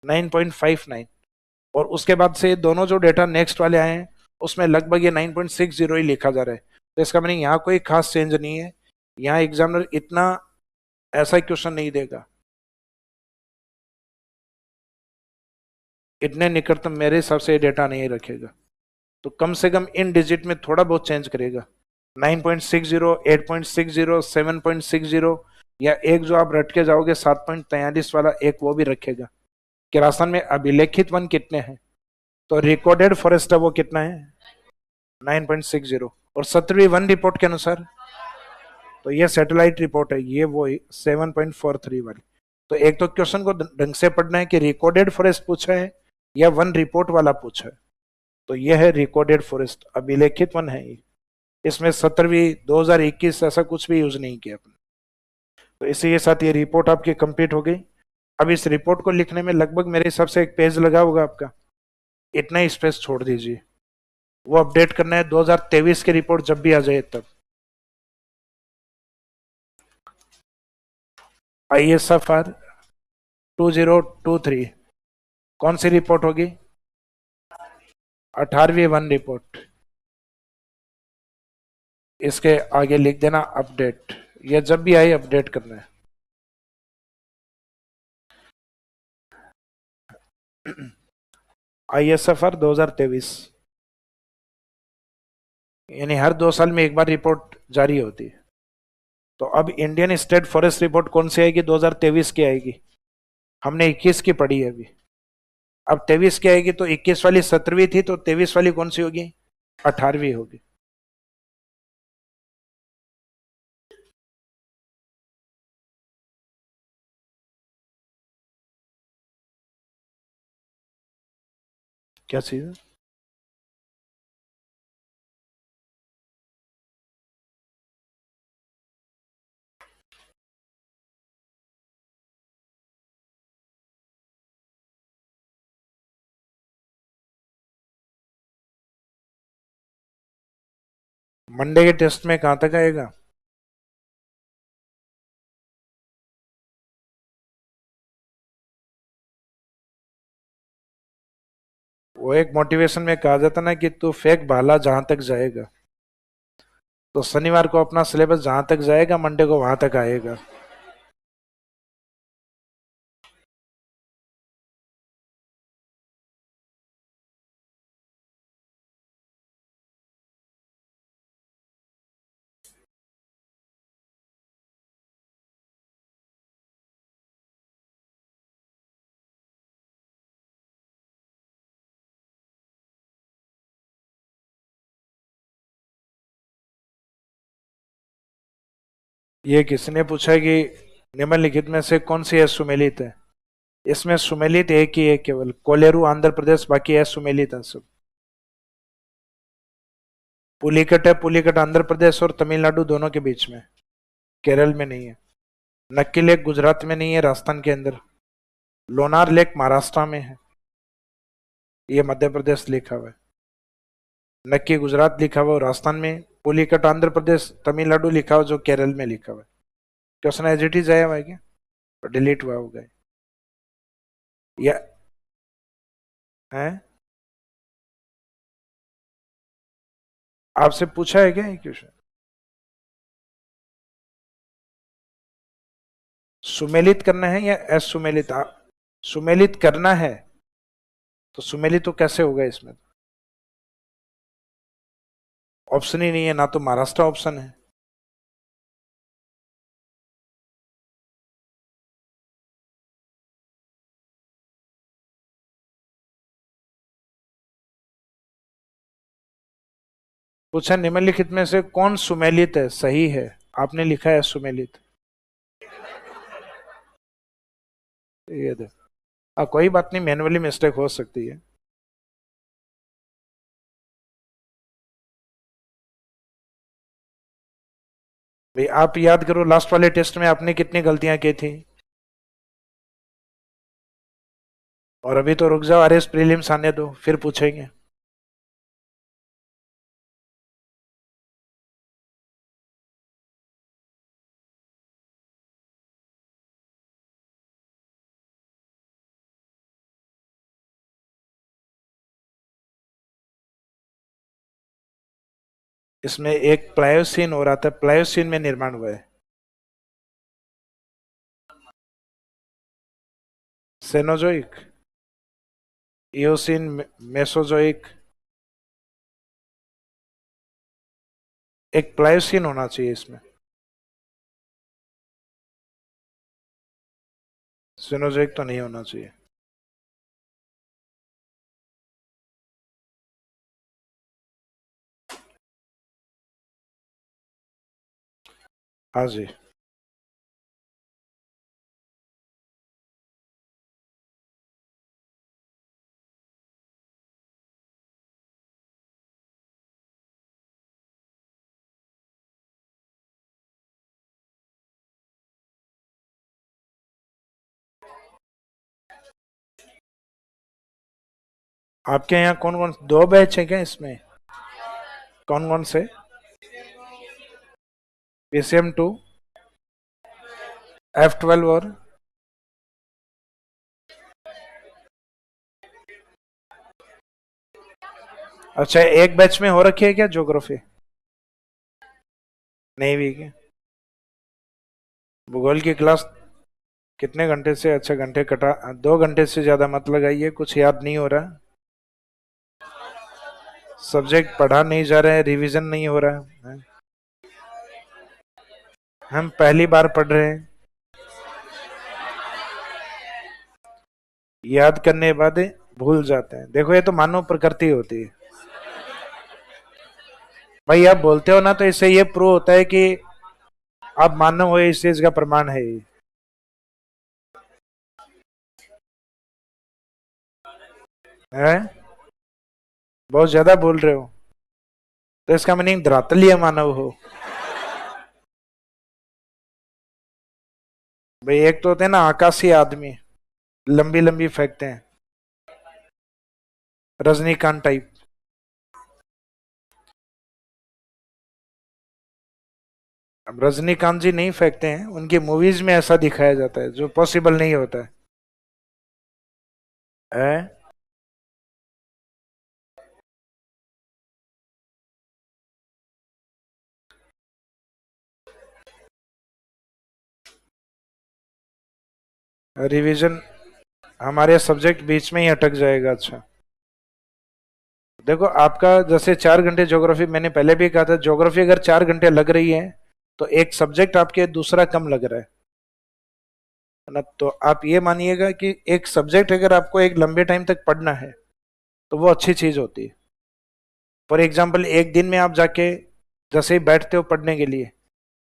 9.59, और उसके बाद से दोनों जो डेटा नेक्स्ट वाले आए हैं उसमें लगभग ये 9.60 ही लिखा जा रहा है। तो इसका मीनिंग यहाँ कोई खास चेंज नहीं है, यहाँ एग्जामिनर इतना ऐसा क्वेश्चन नहीं देगा। इतने निकटतम मेरे हिसाब से ये डेटा नहीं रखेगा, तो कम से कम इन डिजिट में थोड़ा बहुत चेंज करेगा। 9.60, 8.60, 7.60, या एक जो आप रट के जाओगे 7.43 वाला एक, वो भी रखेगा कि राजस्थान में अभिलेखित वन कितने हैं। तो रिकॉर्डेड फॉरेस्ट है वो कितना है, 9.60, और 17वीं वन रिपोर्ट के अनुसार तो ये सैटेलाइट रिपोर्ट है, ये वो 7.43 वाली। तो एक तो क्वेश्चन को ढंग से पढ़ना है कि रिकॉर्डेड फॉरेस्ट पूछा है या वन रिपोर्ट वाला पूछा है। तो ये है रिकॉर्डेड फॉरेस्ट, अभिलेखित वन है ये। इसमें 17वीं 2021 ऐसा कुछ भी यूज नहीं किया अपने। तो इसी के साथ ये रिपोर्ट आपकी कंप्लीट हो गई। अब इस रिपोर्ट को लिखने में लगभग मेरे हिसाब से एक पेज लगा होगा आपका, इतना ही स्पेस छोड़ दीजिए। वो अपडेट करना है 2023 की रिपोर्ट जब भी आ जाए तब। ISFR 2023 कौन सी रिपोर्ट होगी? 18वीं वन रिपोर्ट। इसके आगे लिख देना अपडेट, ये जब भी आए अपडेट करना है। ISFR 2023, यानी हर 2 साल में एक बार रिपोर्ट जारी होती है। तो अब इंडियन स्टेट फॉरेस्ट रिपोर्ट कौन सी आएगी? 2023 की आएगी। हमने 21 की पढ़ी है अभी। अब 23 की आएगी, तो 21 वाली 17वीं थी, तो 23 वाली कौन सी होगी? 18वीं होगी। क्या चीज है? मंडे के टेस्ट में कहां तक आएगा? वो एक मोटिवेशन में कहा जाता ना कि तू फेंक भाला जहां तक जाएगा। तो शनिवार को अपना सिलेबस जहां तक जाएगा, मंडे को वहां तक आएगा। ये किसने पूछा कि निम्नलिखित में से कौन सी है सुमेलित है? इसमें सुमेलित एक ही है केवल, कोलेरू आंध्र प्रदेश, बाकी है सुमेलित है सब। पुलिकट है, पुलिकट आंध्र प्रदेश और तमिलनाडु दोनों के बीच में, केरल में नहीं है। नक्की लेक गुजरात में नहीं है, राजस्थान के अंदर। लोनार लेक महाराष्ट्र में है, ये मध्य प्रदेश लिखा हुआ है। नक्की गुजरात लिखा हुआ है राजस्थान में, पुलिकट आंध्र प्रदेश तमिलनाडु लिखा हुआ जो केरल में लिखा हुआ है। क्वेश्चन एज इट इज आया हुआ है क्या? डिलीट हुआ होगा या है? आपसे पूछा है क्या ये क्वेश्चन? सुमेलित करना है या असुमेलित? सुमेलित करना है, तो सुमेलित तो कैसे होगा इसमें? ऑप्शन ही नहीं है ना, तो महाराष्ट्र ऑप्शन है। पूछा निम्नलिखित में से कौन सुमेलित है? सही है, आपने लिखा है सुमेलित। ये दे, कोई बात नहीं, मैनुअली मिस्टेक हो सकती है। भाई आप याद करो, लास्ट वाले टेस्ट में आपने कितनी गलतियां की थी? और अभी तो रुक जाओ, RS प्रीलिम्स आने दो, फिर पूछेंगे। इसमें एक प्लायोसीन हो रहा था, प्लायोसीन में निर्माण हुआ है। सेनोजोइक, इयोसिन, मेसोजोइक, एक प्लायोसीन होना चाहिए इसमें। सेनोजोइक तो नहीं होना चाहिए। हाँ जी। आपके यहाँ कौन कौन, दो बैच है क्या इसमें? कौन कौन से? PCM 2, F12 और? अच्छा, एक बैच में हो रखी है क्या ज्योग्राफी? नहीं भी क्या? भूगोल की क्लास कितने घंटे से? अच्छा, घंटे कटा, 2 घंटे से ज्यादा मत लगाइए, कुछ याद नहीं हो रहा। सब्जेक्ट पढ़ा नहीं जा रहा है, रिवीजन नहीं हो रहा है। हम पहली बार पढ़ रहे हैं, याद करने के बाद भूल जाते हैं। देखो, ये तो मानव प्रकृति होती है। भाई आप बोलते हो ना, तो इससे ये प्रूव होता है कि आप मानव हो, इस चीज का प्रमाण है ये। है? बहुत ज्यादा बोल रहे हो, तो इसका मीनिंग धरातलीय मानव हो। भाई एक तो होते हैं ना आकाशीय आदमी, लंबी लंबी फेंकते हैं, रजनीकांत टाइप। अब रजनीकांत जी नहीं फेंकते हैं, उनकी मूवीज में ऐसा दिखाया जाता है, जो पॉसिबल नहीं होता है। रिवीजन, हमारे सब्जेक्ट बीच में ही अटक जाएगा। अच्छा, देखो आपका जैसे 4 घंटे ज्योग्राफी, मैंने पहले भी कहा था, ज्योग्राफी अगर 4 घंटे लग रही है तो एक सब्जेक्ट आपके दूसरा कम लग रहा है ना? तो आप ये मानिएगा कि एक सब्जेक्ट अगर आपको एक लंबे टाइम तक पढ़ना है तो वो अच्छी चीज होती है। फॉर एग्जाम्पल, एक दिन में आप जाके जैसे ही बैठते हो पढ़ने के लिए,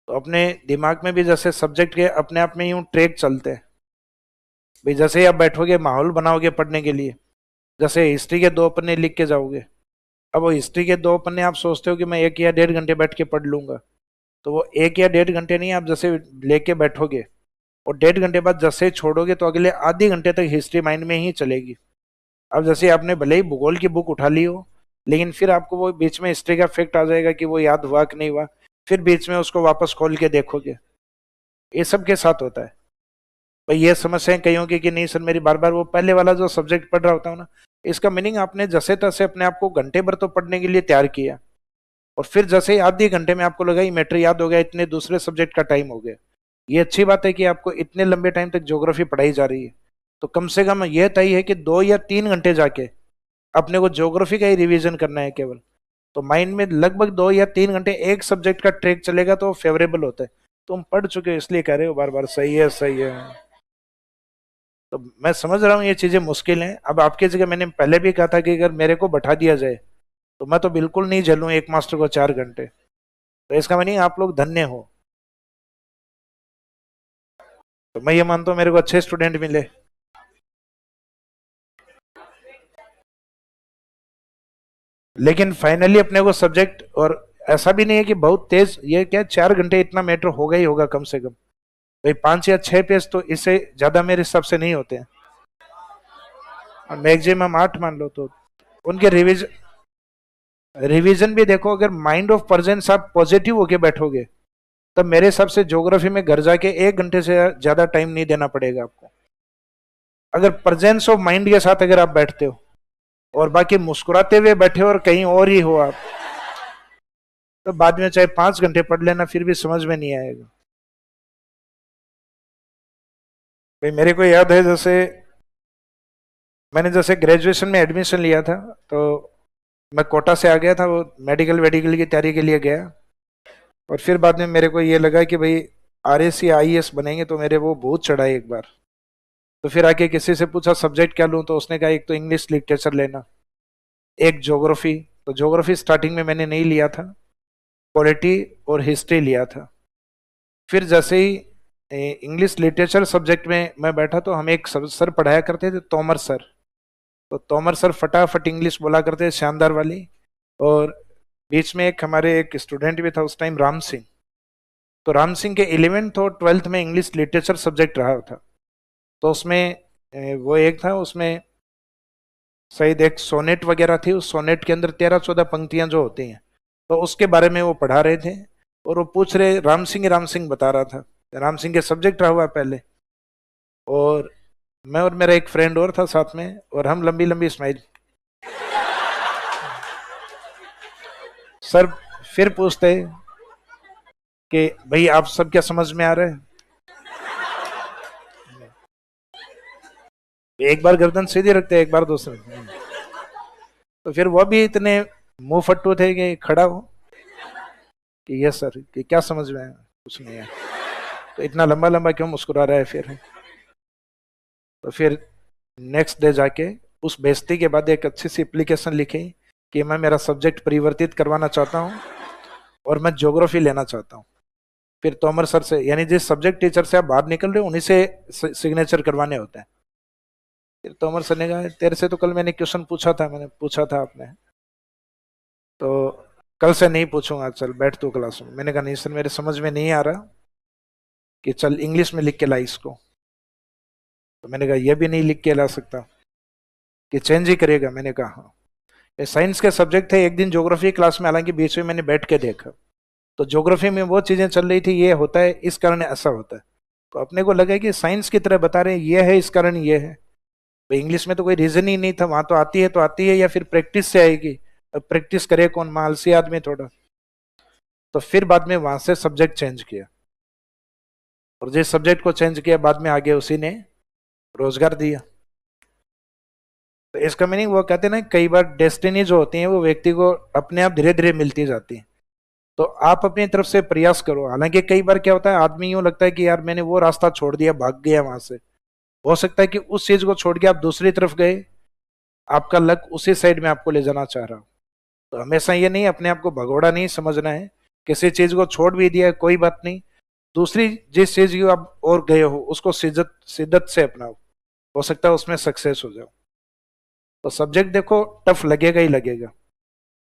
तो अपने दिमाग में भी जैसे सब्जेक्ट के अपने आप में यूं ट्रैक चलते हैं। भाई जैसे ही आप बैठोगे, माहौल बनाओगे पढ़ने के लिए, जैसे हिस्ट्री के 2 पन्ने लिख के जाओगे, अब वो हिस्ट्री के 2 पन्ने आप सोचते हो कि मैं 1 या 1.5 घंटे बैठ के पढ़ लूंगा, तो वो 1 या 1.5 घंटे नहीं, आप जैसे लेके बैठोगे और 1.5 घंटे बाद जैसे ही छोड़ोगे तो अगले आधे घंटे तक हिस्ट्री माइंड में ही चलेगी। अब जैसे आपने भले ही भूगोल की बुक उठा ली हो, लेकिन फिर आपको वो बीच में हिस्ट्री का फैक्ट आ जाएगा कि वो याद हुआ कि नहीं हुआ, फिर बीच में उसको वापस खोल के देखोगे। ये सब के साथ होता है। भाई ये समस्याएं कई होगी कि नहीं सर, मेरी बार बार वो पहले वाला जो सब्जेक्ट पढ़ रहा होता हूँ ना, इसका मीनिंग आपने जैसे तैसे अपने आप को घंटे भर तो पढ़ने के लिए तैयार किया, और फिर जैसे ही आधे घंटे में आपको लगा ये मैटर याद हो गया, इतने दूसरे सब्जेक्ट का टाइम हो गया। ये अच्छी बात है कि आपको इतने लंबे टाइम तक ज्योग्राफी पढ़ाई जा रही है, तो कम से कम ये तय है कि 2 या 3 घंटे जाके अपने को ज्योग्राफी का ही रिवीजन करना है केवल। तो माइंड में लगभग 2 या 3 घंटे एक सब्जेक्ट का ट्रैक चलेगा तो फेवरेबल होता है। तुम पढ़ चुके हो इसलिए कह रहे हो बार बार, सही है सही है। तो मैं समझ रहा हूँ ये चीजें मुश्किल हैं। अब आपकी जगह मैंने पहले भी कहा था कि अगर मेरे को बैठा दिया जाए तो मैं तो बिल्कुल नहीं झेलूं एक मास्टर को 4 घंटे। तो इसका मतलब आप लोग धन्य हो। तो मैं ये मानता हूँ मेरे को अच्छे स्टूडेंट मिले। लेकिन फाइनली अपने को सब्जेक्ट, और ऐसा भी नहीं है कि बहुत तेज, ये क्या 4 घंटे इतना मैटर होगा ही होगा कम से कम। भाई 5 या 6 पेज तो इससे ज्यादा मेरे हिसाब से नहीं होते हैं, और मैक्सिमम 8 मान लो तो। उनके रिवीजन भी देखो, अगर माइंड ऑफ प्रेजेंस आप पॉजिटिव होके बैठोगे, तब मेरे हिसाब से ज्योग्राफी में घर जाके 1 घंटे से ज्यादा टाइम नहीं देना पड़ेगा आपको। अगर प्रेजेंस ऑफ माइंड के साथ अगर आप बैठते हो, और बाकी मुस्कुराते हुए बैठे हो और कहीं और ही हो आप, तो बाद में चाहे 5 घंटे पढ़ लेना फिर भी समझ में नहीं आएगा। भाई मेरे को याद है, जैसे मैंने जैसे ग्रेजुएशन में एडमिशन लिया था, तो मैं कोटा से आ गया था, वो मेडिकल वेडिकल की तैयारी के लिए गया। और फिर बाद में मेरे को ये लगा कि भाई RS या IAS बनेंगे, तो मेरे वो भूत चढ़ा एक बार। तो फिर आके किसी से पूछा सब्जेक्ट क्या लूँ, तो उसने कहा एक तो इंग्लिश लिटरेचर लेना, एक ज्योग्राफी। तो ज्योग्राफी स्टार्टिंग में मैंने नहीं लिया था, पॉलिटी और हिस्ट्री लिया था। फिर जैसे ही इंग्लिश लिटरेचर सब्जेक्ट में मैं बैठा तो हमें एक सर पढ़ाया करते थे, तोमर सर। तो तोमर सर फटाफट इंग्लिश बोला करते थे, शानदार वाली। और बीच में एक हमारे एक स्टूडेंट भी था उस टाइम, राम सिंह। तो राम सिंह के 11th और 12th में इंग्लिश लिटरेचर सब्जेक्ट रहा था। तो उसमें वो एक था, उसमें शायद एक सोनेट वगैरह थी, उस सोनेट के अंदर 13-14 पंक्तियां जो होती हैं, तो उसके बारे में वो पढ़ा रहे थे। और वो पूछ रहे, राम सिंह बता रहा था, राम सिंह के सब्जेक्ट रहा हुआ पहले। और मैं और मेरा एक फ्रेंड और था साथ में, और हम लंबी लंबी स्माइल। सर फिर पूछते कि भाई आप सब क्या समझ में आ रहा है? एक बार गर्दन सीधी रखते, एक बार दूसरे। तो फिर वो भी इतने मुंह फट्टू थे कि खड़ा हो कि यस सर, कि क्या समझ में आया? कुछ नहीं है। तो इतना लंबा लंबा क्यों मुस्कुरा रहा है फिर? तो फिर नेक्स्ट डे जाके उस बेइज्जती के बाद एक अच्छी सी एप्लीकेशन लिखी कि मैं मेरा सब्जेक्ट परिवर्तित करवाना चाहता हूँ और मैं ज्योग्राफी लेना चाहता हूँ। फिर तोमर सर से, यानी जिस सब्जेक्ट टीचर से आप बाहर निकल रहे हो उन्हीं से सिग्नेचर करवाने होते हैं। फिर तोमर सर ने कहा, तेरे से तो कल मैंने क्वेश्चन पूछा था, मैंने पूछा था आपने, तो कल से नहीं पूछूंगा, चल बैठ तू क्लास में। मैंने कहा नहीं सर, मेरे समझ में नहीं आ रहा, कि चल इंग्लिश में लिख के ला इसको। तो मैंने कहा ये भी नहीं लिख के ला सकता, कि चेंज ही करेगा? मैंने कहा हाँ। ये साइंस के सब्जेक्ट थे। एक दिन ज्योग्राफी क्लास में, हालांकि बीच में मैंने बैठ के देखा, तो ज्योग्राफी में वो चीजें चल रही थी, ये होता है इस कारण ऐसा होता है। तो अपने को लगा कि साइंस की तरह बता रहे हैं, ये है इस कारण ये है। भाई इंग्लिश में तो कोई रीजन ही नहीं था, वहां तो आती है या फिर प्रैक्टिस से आएगी। अब प्रैक्टिस करे कौन, मालसी आदमी थोड़ा। तो फिर बाद में वहां से सब्जेक्ट चेंज किया, और जिस सब्जेक्ट को चेंज किया बाद में आगे उसी ने रोजगार दिया। तो इसका मीनिंग, वो कहते हैं ना, कई बार डेस्टिनी जो होती है वो व्यक्ति को अपने आप धीरे धीरे मिलती जाती है। तो आप अपनी तरफ से प्रयास करो। हालांकि कई बार क्या होता है, आदमी यूं लगता है कि यार मैंने वो रास्ता छोड़ दिया, भाग गया वहां से। हो सकता है कि उस चीज को छोड़ के आप दूसरी तरफ गए, आपका लक उसी साइड में आपको ले जाना चाह रहा हो। तो हमेशा ये नहीं, अपने आप को भगोड़ा नहीं समझना है। किसी चीज को छोड़ भी दिया है, कोई बात नहीं, दूसरी जिस चीज की आप और गए हो उसको शिद्दत शिद्दत से अपनाओ। हो सकता है उसमें सक्सेस हो जाओ। तो सब्जेक्ट देखो, टफ लगेगा ही लगेगा।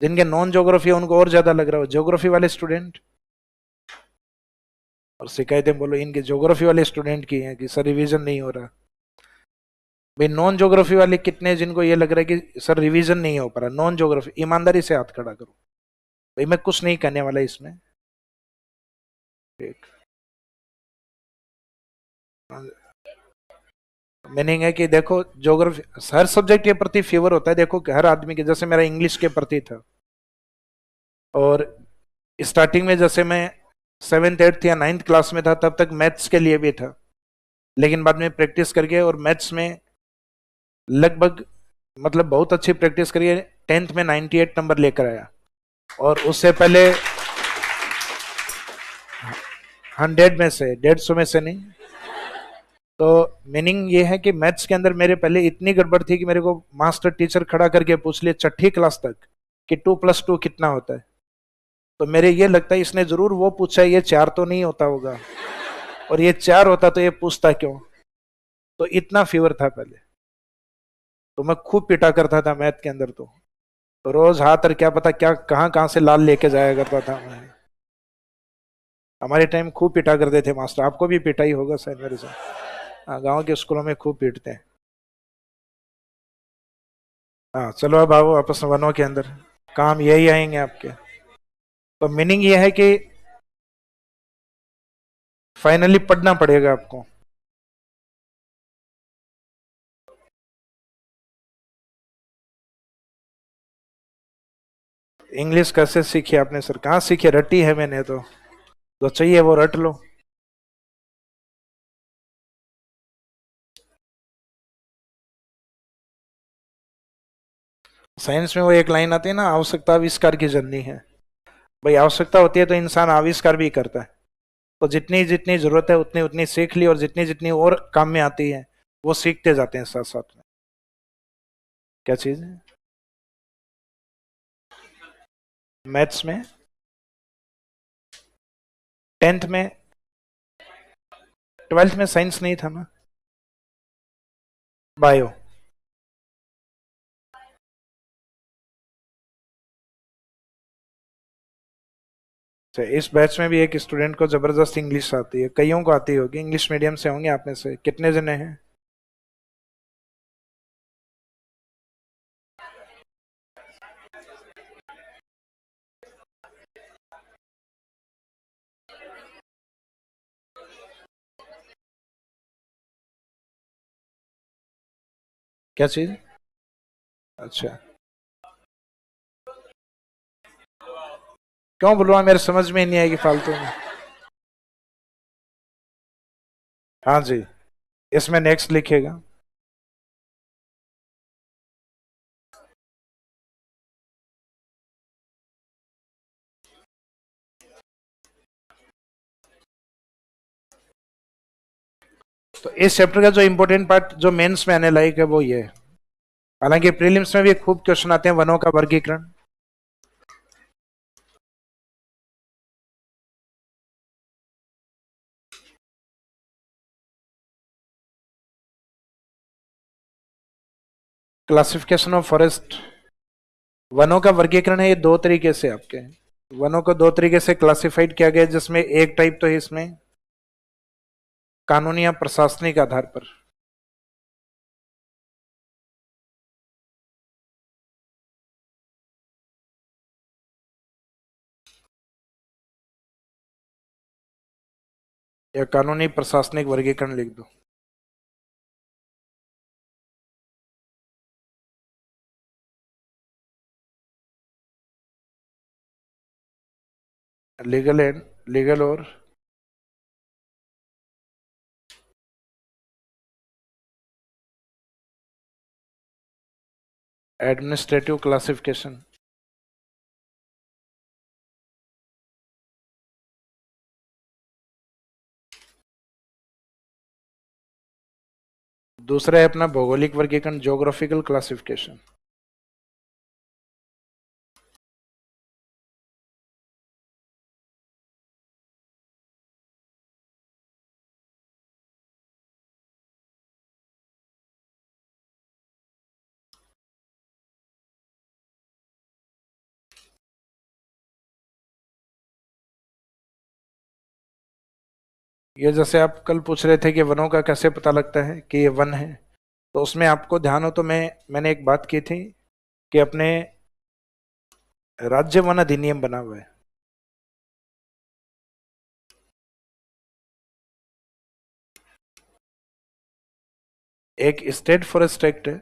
जिनके नॉन ज्योग्राफी है उनको और ज्यादा लग रहा हो, ज्योग्राफी वाले स्टूडेंट। और शिकायतें बोलो इनके ज्योग्राफी वाले स्टूडेंट की हैं कि सर रिवीजन नहीं हो रहा। भाई नॉन ज्योग्राफी वाले कितने हैं जिनको ये लग रहा है कि सर रिवीजन नहीं हो पा रहा? नॉन ज्योग्राफी, ईमानदारी से हाथ खड़ा करो। भाई मैं कुछ नहीं करने वाला इसमें। मीनिंग है कि देखो, ज्योग्राफी हर सब्जेक्ट के प्रति फेवर होता है। देखो हर आदमी के, जैसे मेरा इंग्लिश के प्रति था, और स्टार्टिंग में जैसे मैं 7th 8th या 9th क्लास में था तब तक मैथ्स के लिए भी था। लेकिन बाद में प्रैक्टिस करके, और मैथ्स में लगभग, मतलब बहुत अच्छी प्रैक्टिस करिए, 10th में 98 नंबर लेकर आया। और उससे पहले 100 में से, 150 में से नहीं। तो मीनिंग ये है कि मैथ्स के अंदर मेरे पहले इतनी गड़बड़ थी कि मेरे को मास्टर टीचर खड़ा करके पूछ लिया 6ठी क्लास तक कि 2+2 कितना होता है। तो मेरे ये लगता है इसने जरूर वो पूछा है, ये 4 तो नहीं होता होगा, और ये 4 होता तो ये पूछता क्यों? तो इतना फीवर था पहले। तो मैं खूब पिटा करता था मैथ के अंदर। तो रोज हाथ, और क्या पता क्या कहाँ कहाँ से लाल लेके जाया करता था मैं। हमारे टाइम खूब पिटा करते थे मास्टर। आपको भी पिटाई होगा शायद मेरे से। हाँ, गाँव के स्कूलों में खूब पीटते हैं। हाँ चलो अब आओ आपस में वनों के अंदर, काम यही आएंगे आपके। तो मीनिंग ये है कि फाइनली पढ़ना पड़ेगा आपको। इंग्लिश कैसे सीखी आपने सर? कहाँ सीखी? रटी है मैंने तो। जो चाहिए वो रट लो। साइंस में वो एक लाइन आती है ना, आवश्यकता आविष्कार की जननी है। भाई आवश्यकता होती है तो इंसान आविष्कार भी करता है। तो जितनी जितनी जरूरत है उतनी उतनी सीख ली, और जितनी जितनी और काम में आती है वो सीखते जाते हैं साथ साथ में। क्या चीज है? मैथ्स में 10th में ट्वेल्थ में साइंस नहीं था ना, बायो। तो इस बैच में भी एक स्टूडेंट को जबरदस्त इंग्लिश आती है, कईयों को आती होगी, इंग्लिश मीडियम से होंगे आप में से कितने जने हैं? क्या चीज? अच्छा, क्यों बुलवा, मेरे समझ में ही नहीं आएगी फालतू में। हाँ जी, इसमें नेक्स्ट लिखेगा। तो इस चैप्टर का जो इंपॉर्टेंट पार्ट जो मेंस में आने लायक है वो ये है। हालांकि प्रीलिम्स में भी खूब क्वेश्चन आते हैं वनों का वर्गीकरण। क्लासिफिकेशन ऑफ फॉरेस्ट, वनों का वर्गीकरण है ये दो तरीके से आपके, वनों को दो तरीके से क्लासिफाइड किया गया है, जिसमें एक टाइप तो है इसमें कानूनी या प्रशासनिक आधार पर। या कानूनी प्रशासनिक वर्गीकरण लिख दो। लीगल एंड लीगल और एडमिनिस्ट्रेटिव क्लासिफिकेशन। दूसरा है अपना भौगोलिक वर्गीकरण, ज्योग्राफिकल क्लासिफिकेशन। ये जैसे आप कल पूछ रहे थे कि वनों का कैसे पता लगता है कि ये वन है, तो उसमें आपको ध्यान हो तो मैंने एक बात की थी कि अपने राज्य वन अधिनियम बना हुआ है। एक स्टेट फॉरेस्ट एक्ट है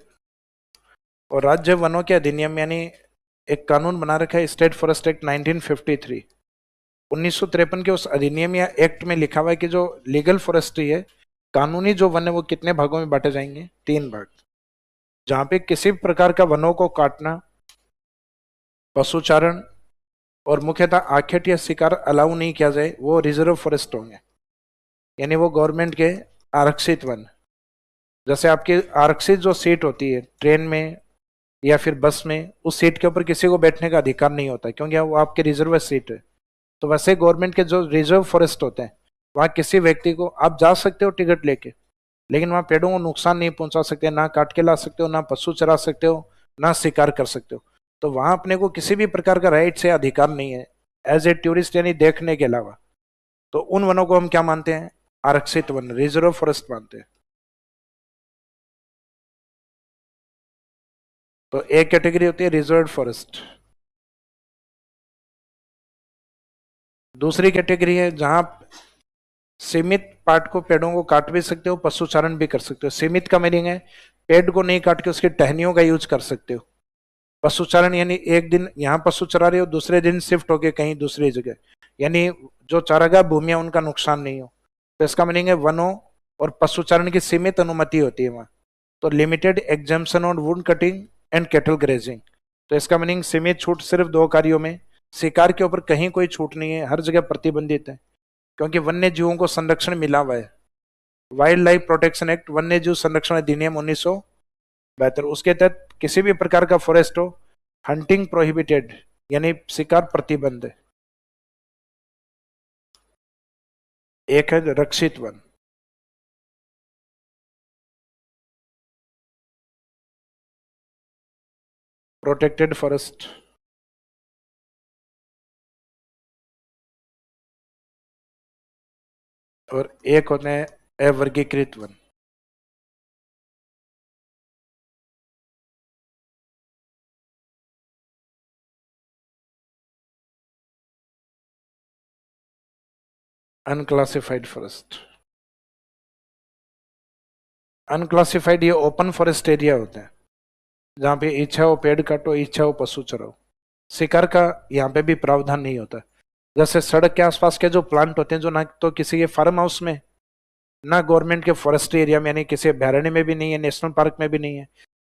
और राज्य वनों के अधिनियम, यानी एक कानून बना रखा है स्टेट फॉरेस्ट एक्ट 1953। 1953 के उस अधिनियम या एक्ट में लिखा हुआ है कि जो लीगल फॉरेस्ट्री है, कानूनी जो वन है, वो कितने भागों में बांटे जाएंगे? 3 भाग। जहां पे किसी भी प्रकार का वनों को काटना, पशुचारण और मुख्यतः आखेट या शिकार अलाउ नहीं किया जाए, वो रिजर्व फॉरेस्ट होंगे, यानी वो गवर्नमेंट के आरक्षित वन। जैसे आपकी आरक्षित जो सीट होती है ट्रेन में या फिर बस में, उस सीट के ऊपर किसी को बैठने का अधिकार नहीं होता क्योंकि वो आपकी रिजर्व सीट है। तो वैसे गवर्नमेंट के जो रिजर्व फॉरेस्ट होते हैं, वहां किसी व्यक्ति को आप जा सकते हो टिकट लेके, लेकिन वहां पेड़ों को नुकसान नहीं पहुंचा सकते, ना काट के ला सकते हो, ना पशु चरा सकते हो, ना शिकार कर सकते हो। तो वहां अपने को किसी भी प्रकार का राइट से अधिकार नहीं है एज ए टूरिस्ट, यानी देखने के अलावा। तो उन वनों को हम क्या मानते हैं? आरक्षित वन, रिजर्व फॉरेस्ट मानते हैं। तो एक कैटेगरी होती है रिजर्व फॉरेस्ट। दूसरी कैटेगरी है जहां आप सीमित पार्ट को, पेड़ों को काट भी सकते हो, पशुचारण भी कर सकते हो। सीमित का मीनिंग है पेड़ को नहीं काट के उसकी टहनियों का यूज कर सकते हो। पशुचारण यानी एक दिन यहाँ पशु चरा रहे हो, दूसरे दिन शिफ्ट होके कहीं दूसरी जगह, यानी जो चारागाह भूमिया उनका नुकसान नहीं हो। तो इसका मीनिंग है वनों और पशुचारण की सीमित अनुमति होती है वहां। तो limited exemption on wood cutting and cattle grazing. तो इसका मीनिंग सीमित छूट सिर्फ 2 कार्यों में, शिकार के ऊपर कहीं कोई छूट नहीं है, हर जगह प्रतिबंधित है क्योंकि वन्य जीवों को संरक्षण मिला हुआ है। वाइल्ड लाइफ प्रोटेक्शन एक्ट, वन्य जीव संरक्षण अधिनियम 1972, उसके तहत किसी भी प्रकार का फॉरेस्ट हो, हंटिंग प्रोहिबिटेड, यानी शिकार प्रतिबंध है। एक है रक्षित वन। प्रोटेक्टेड फॉरेस्ट, और एक होते हैं अवर्गीकृत वन। अनक्लासिफाइड फॉरेस्ट, अनक्लासिफाइड ये ओपन फॉरेस्ट एरिया होते हैं जहां पे इच्छा हो पेड़ काटो, इच्छा हो पशु चराओ। शिकार का यहाँ पे भी प्रावधान नहीं होता। जैसे सड़क के आसपास के जो प्लांट होते हैं, जो ना तो किसी के फार्म हाउस में, ना गवर्नमेंट के फॉरेस्ट एरिया में, यानी किसी अभ्यारण्य में भी नहीं है, नेशनल पार्क में भी नहीं है।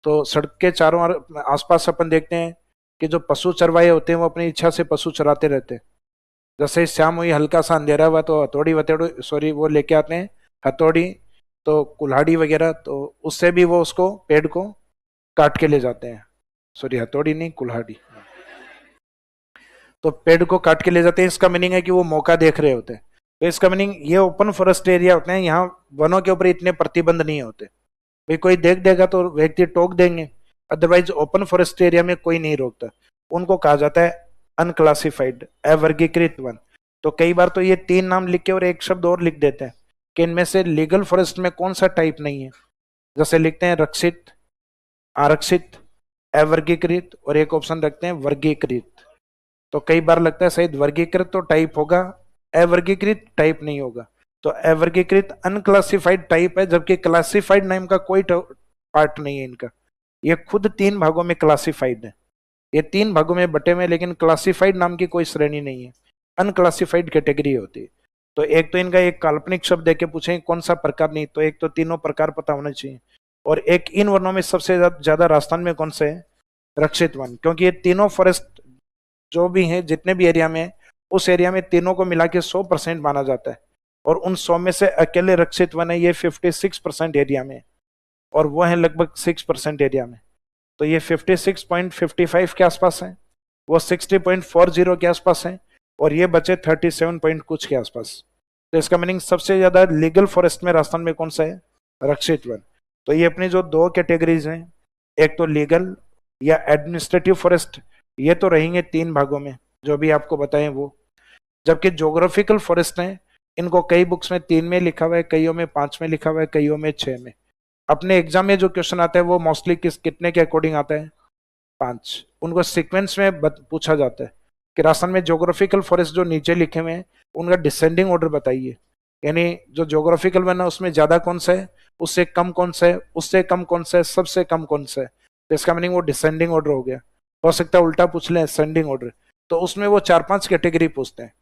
तो सड़क के चारों आसपास अपन देखते हैं कि जो पशु चरवाए होते हैं वो अपनी इच्छा से पशु चराते रहते हैं। जैसे शाम हुई, हल्का सा अंधेरा हुआ, तो हथौड़ी वथौड़ी, सॉरी, वो लेके आते हैं हथौड़ी, तो कुल्हाड़ी वगैरह, तो उससे भी वो उसको पेड़ को काट के ले जाते हैं। सॉरी, हथौड़ी नहीं, कुल्हाड़ी। तो पेड़ को काट के ले जाते हैं, इसका मीनिंग है कि वो मौका देख रहे होते हैं। तो इसका मीनिंग ये ओपन फॉरेस्ट एरिया होते हैं, यहाँ वनों के ऊपर इतने प्रतिबंध नहीं होते। भाई कोई देख देगा तो व्यक्ति टोक देंगे, अदरवाइज ओपन फॉरेस्ट एरिया में कोई नहीं रोकता। उनको कहा जाता है अनक्लासिफाइड, अवर्गीकृत वन। तो कई बार तो ये तीन नाम लिख के और एक शब्द और लिख देते हैं कि इनमें से लीगल फॉरेस्ट में कौन सा टाइप नहीं है। जैसे लिखते हैं रक्षित, आरक्षित, अवर्गीकृत, और एक ऑप्शन रखते हैं वर्गीकृत। तो कई बार लगता है शायद वर्गीकृत तो टाइप होगा, अवर्गीकृत टाइप नहीं होगा। तो अवर्गीकृत अनक्लासिफाइड टाइप है, जबकि क्लासिफाइड नाम का कोई पार्ट नहीं है इनका। ये खुद तीन भागों में क्लासिफाइड है। ये तीन भागों में बटे हुए, लेकिन क्लासिफाइड नाम की कोई श्रेणी नहीं है, अनक्लासिफाइड कैटेगरी होती है। तो एक तो इनका एक काल्पनिक शब्द देके पूछें कौन सा प्रकार, नहीं तो एक तो तीनों प्रकार पता होना चाहिए। और एक इन वर्णों में सबसे ज्यादा राजस्थान में कौन से है, रक्षित वन। क्योंकि ये तीनों फॉरेस्ट जो भी हैं, जितने भी एरिया में, उस एरिया में तीनों को मिला के 100% माना जाता है। और उन 100 में से अकेले रक्षित वन है ये 56% एरिया में, और वो है लगभग 6% एरिया में। तो ये 56.55 के आसपास है, वो 60.40 के आसपास है, और ये बचे 37 पॉइंट कुछ के आसपास। तो इसका मीनिंग सबसे ज्यादा लीगल फॉरेस्ट में राजस्थान में कौन सा है, रक्षित वन। तो ये अपनी जो दो कैटेगरीज हैं, एक तो लीगल या एडमिनिस्ट्रेटिव फॉरेस्ट, ये तो रहेंगे तीन भागों में जो भी आपको बताएं वो। जबकि ज्योग्राफिकल फॉरेस्ट हैं, इनको कई बुक्स में 3 में लिखा हुआ है, कईयों में 5 में लिखा हुआ है, कईयों में 6 में। अपने एग्जाम में जो क्वेश्चन आता है वो मोस्टली कितने के अकॉर्डिंग आता है, 5। उनको सीक्वेंस में पूछा जाता है कि राजस्थान में ज्योग्राफिकल फॉरेस्ट जो नीचे लिखे हुए हैं उनका डिसेंडिंग ऑर्डर बताइए। यानी जो ज्योग्राफिकल वन है उसमें ज्यादा कौन सा है, उससे कम कौन सा है, उससे कम कौन सा है, सबसे कम कौन सा है। तो इसका मीनिंग वो डिसेंडिंग ऑर्डर हो गया। हो सकता है उल्टा पूछ ले, असेंडिंग ऑर्डर। तो उसमें वो 4-5 कैटेगरी पूछते हैं।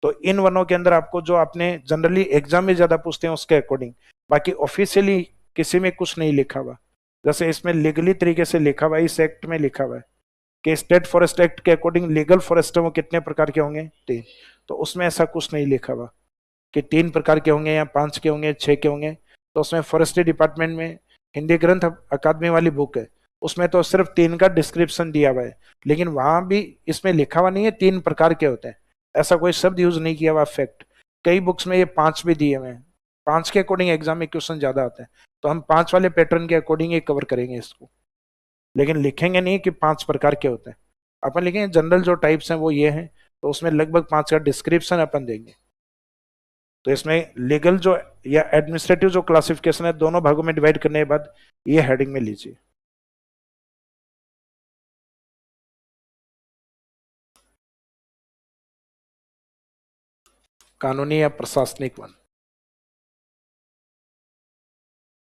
तो इन वनों के अंदर आपको जो आपने जनरली एग्जाम में ज्यादा पूछते हैं उसके अकॉर्डिंग, बाकी ऑफिशियली किसी में कुछ नहीं लिखा हुआ। जैसे इसमें लीगली तरीके से लिखा हुआ है, इस एक्ट में लिखा हुआ है कि स्टेट फॉरेस्ट एक्ट के अकॉर्डिंग लीगल फॉरेस्ट है वो कितने प्रकार के होंगे, 3। तो उसमें ऐसा कुछ नहीं लिखा हुआ कि 3 प्रकार के होंगे या 5 के होंगे, 6 के होंगे। तो उसमें फॉरेस्ट्री डिपार्टमेंट में हिंदी ग्रंथ अकादमी वाली बुक है, उसमें तो सिर्फ 3 का डिस्क्रिप्शन दिया हुआ है, लेकिन वहां भी इसमें लिखा हुआ नहीं है 3 प्रकार के होते हैं, ऐसा कोई शब्द यूज नहीं किया हुआ फैक्ट। कई बुक्स में ये 5 भी दिए हुए हैं, 5 के अकॉर्डिंग एग्जाम में क्वेश्चन ज्यादा आते हैं। तो हम 5 वाले पैटर्न के अकॉर्डिंग ही कवर करेंगे इसको, लेकिन लिखेंगे नहीं कि 5 प्रकार के होते हैं। अपन लिखेंगे जनरल जो टाइप्स हैं वो ये हैं, तो उसमें लगभग 5 का डिस्क्रिप्शन अपन देंगे। तो इसमें लीगल जो या एडमिनिस्ट्रेटिव जो क्लासिफिकेशन है दोनों भागों में डिवाइड करने के बाद ये हेडिंग में लीजिए। कानूनी या प्रशासनिक वन,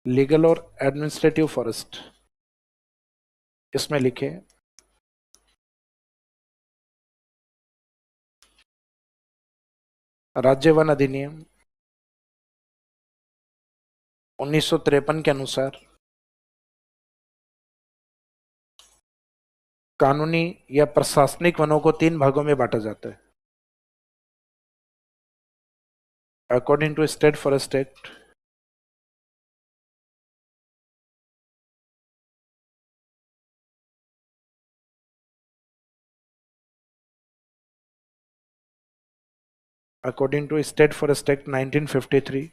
लीगल और एडमिनिस्ट्रेटिव फॉरेस्ट। इसमें लिखे राज्य वन अधिनियम 1953 के अनुसार कानूनी या प्रशासनिक वनों को 3 भागों में बांटा जाता है according to state forest act. According to state forest act 1953,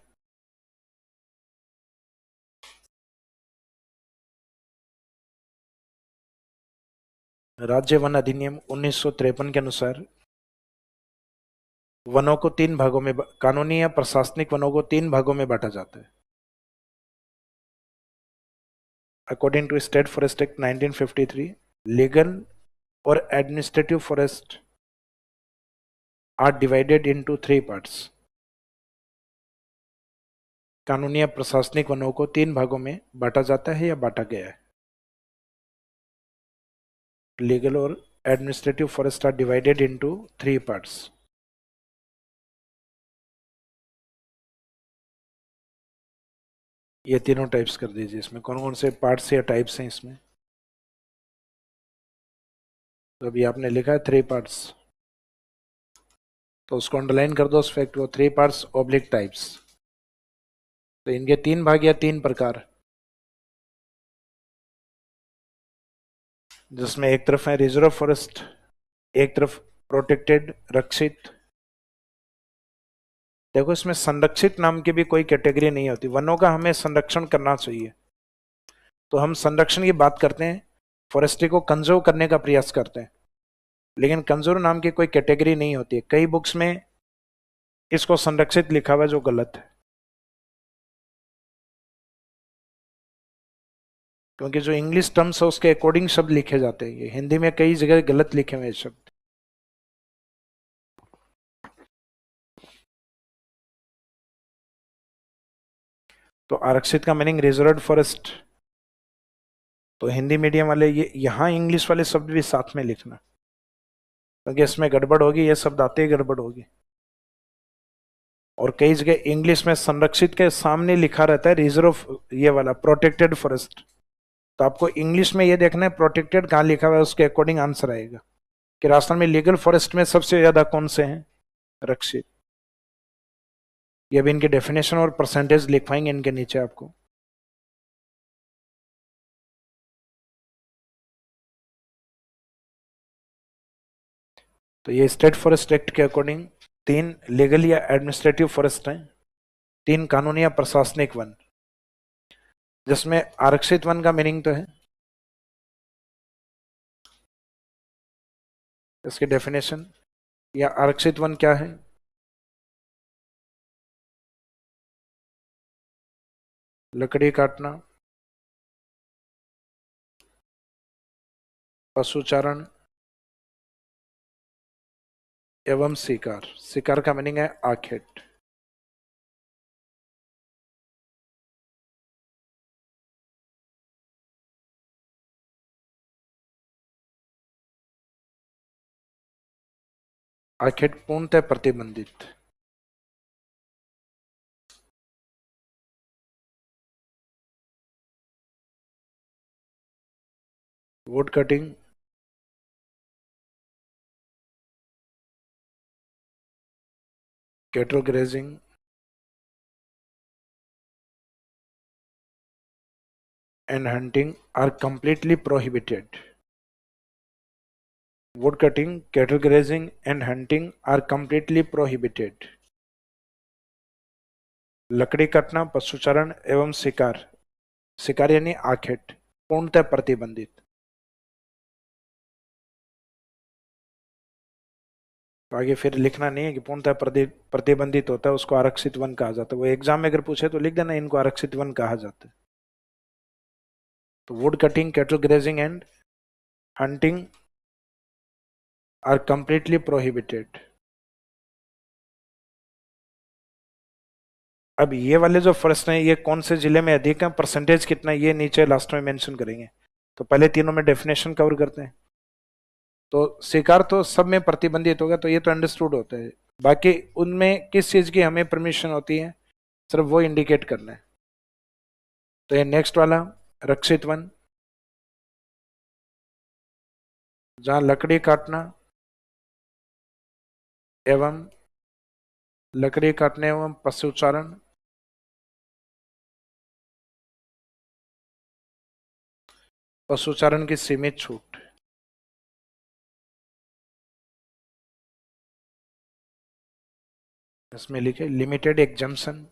राज्य वन अधिनियम 1953 के अनुसार वनों को तीन भागों में कानूनी या प्रशासनिक वनों को तीन भागों में बांटा जाता है। According to state forest act 1953, legal और administrative forest are divided into three parts. कानूनी या प्रशासनिक वनों को तीन भागों में बांटा जाता है या बांटा गया है। लीगल और administrative forest are divided into three parts. ये तीनों टाइप्स कर दीजिए। इसमें कौन कौन से पार्ट्स या टाइप्स हैं इसमें? तो अभी आपने लिखा है थ्री पार्ट्स, तो उसको अंडरलाइन कर दो उस फैक्ट को, थ्री पार्ट्स ऑब्लिक टाइप्स। तो इनके तीन भाग या तीन प्रकार, जिसमें एक तरफ है रिजर्व फॉरेस्ट, एक तरफ प्रोटेक्टेड रक्षित। देखो इसमें संरक्षित नाम की भी कोई कैटेगरी नहीं होती। वनों का हमें संरक्षण करना चाहिए, तो हम संरक्षण की बात करते हैं, फॉरेस्ट्री को कंजर्व करने का प्रयास करते हैं, लेकिन कंजर्व नाम की कोई कैटेगरी नहीं होती है। कई बुक्स में इसको संरक्षित लिखा हुआ है, जो गलत है, क्योंकि जो इंग्लिश टर्म्स है उसके अकॉर्डिंग शब्द लिखे जाते हैं। ये हिंदी में कई जगह गलत लिखे हुए शब्द। तो आरक्षित का मीनिंग रिजर्व्ड फॉरेस्ट। तो हिंदी मीडियम वाले ये यहाँ इंग्लिश वाले शब्द भी साथ में लिखना, क्योंकि इसमें गड़बड़ होगी, ये शब्द आते ही गड़बड़ होगी। और कई जगह इंग्लिश में संरक्षित के सामने लिखा रहता है रिजर्व, ये वाला प्रोटेक्टेड फॉरेस्ट। तो आपको इंग्लिश में ये देखना है प्रोटेक्टेड कहाँ लिखा हुआ है, उसके अकॉर्डिंग आंसर आएगा कि राजस्थान में लीगल फॉरेस्ट में सबसे ज्यादा कौन से हैं रक्षित। ये भी इनके डेफिनेशन और परसेंटेज लिखवाएंगे इनके नीचे आपको। तो ये स्टेट फॉरेस्ट एक्ट के अकॉर्डिंग तीन लीगल या एडमिनिस्ट्रेटिव फॉरेस्ट हैं, तीन कानूनी या प्रशासनिक वन, जिसमें आरक्षित वन का मीनिंग तो है, इसके डेफिनेशन या आरक्षित वन क्या है? लकड़ी काटना, पशुचारण एवं शिकार। शिकार का मीनिंग है आखेट। आखेट पूर्णतः प्रतिबंधित। Would cutting, cattle grazing, and hunting are completely prohibited. Wood cutting, cattle grazing, and hunting are completely prohibited. लकड़ी काटना, पशुचारण एवं शिकार, शिकार यानी आखेट, पूर्णतः प्रतिबंधित। तो आगे फिर लिखना नहीं है कि पूर्णतः प्रतिबंधित होता है उसको आरक्षित वन कहा जाता है। वो एग्जाम में अगर पूछे तो लिख देना इनको आरक्षित वन कहा जाता है। तो wood cutting, cattle grazing and hunting are completely prohibited. अब ये वाले जो प्रश्न है ये कौन से जिले में अधिक है, परसेंटेज कितना, ये नीचे लास्ट में मेंशन करेंगे। तो पहले तीनों में डेफिनेशन कवर करते हैं। तो शिकार तो सब में प्रतिबंधित होगा, तो ये तो अंडरस्टूड होता है। बाकी उनमें किस चीज की हमें परमिशन होती है सिर्फ वो इंडिकेट करना है। तो ये नेक्स्ट वाला रक्षित वन, जहां लकड़ी काटना एवं लकड़ी काटने एवं पशुचारण, पशुचारण की सीमित छूट। इसमें लिखे limited exemption.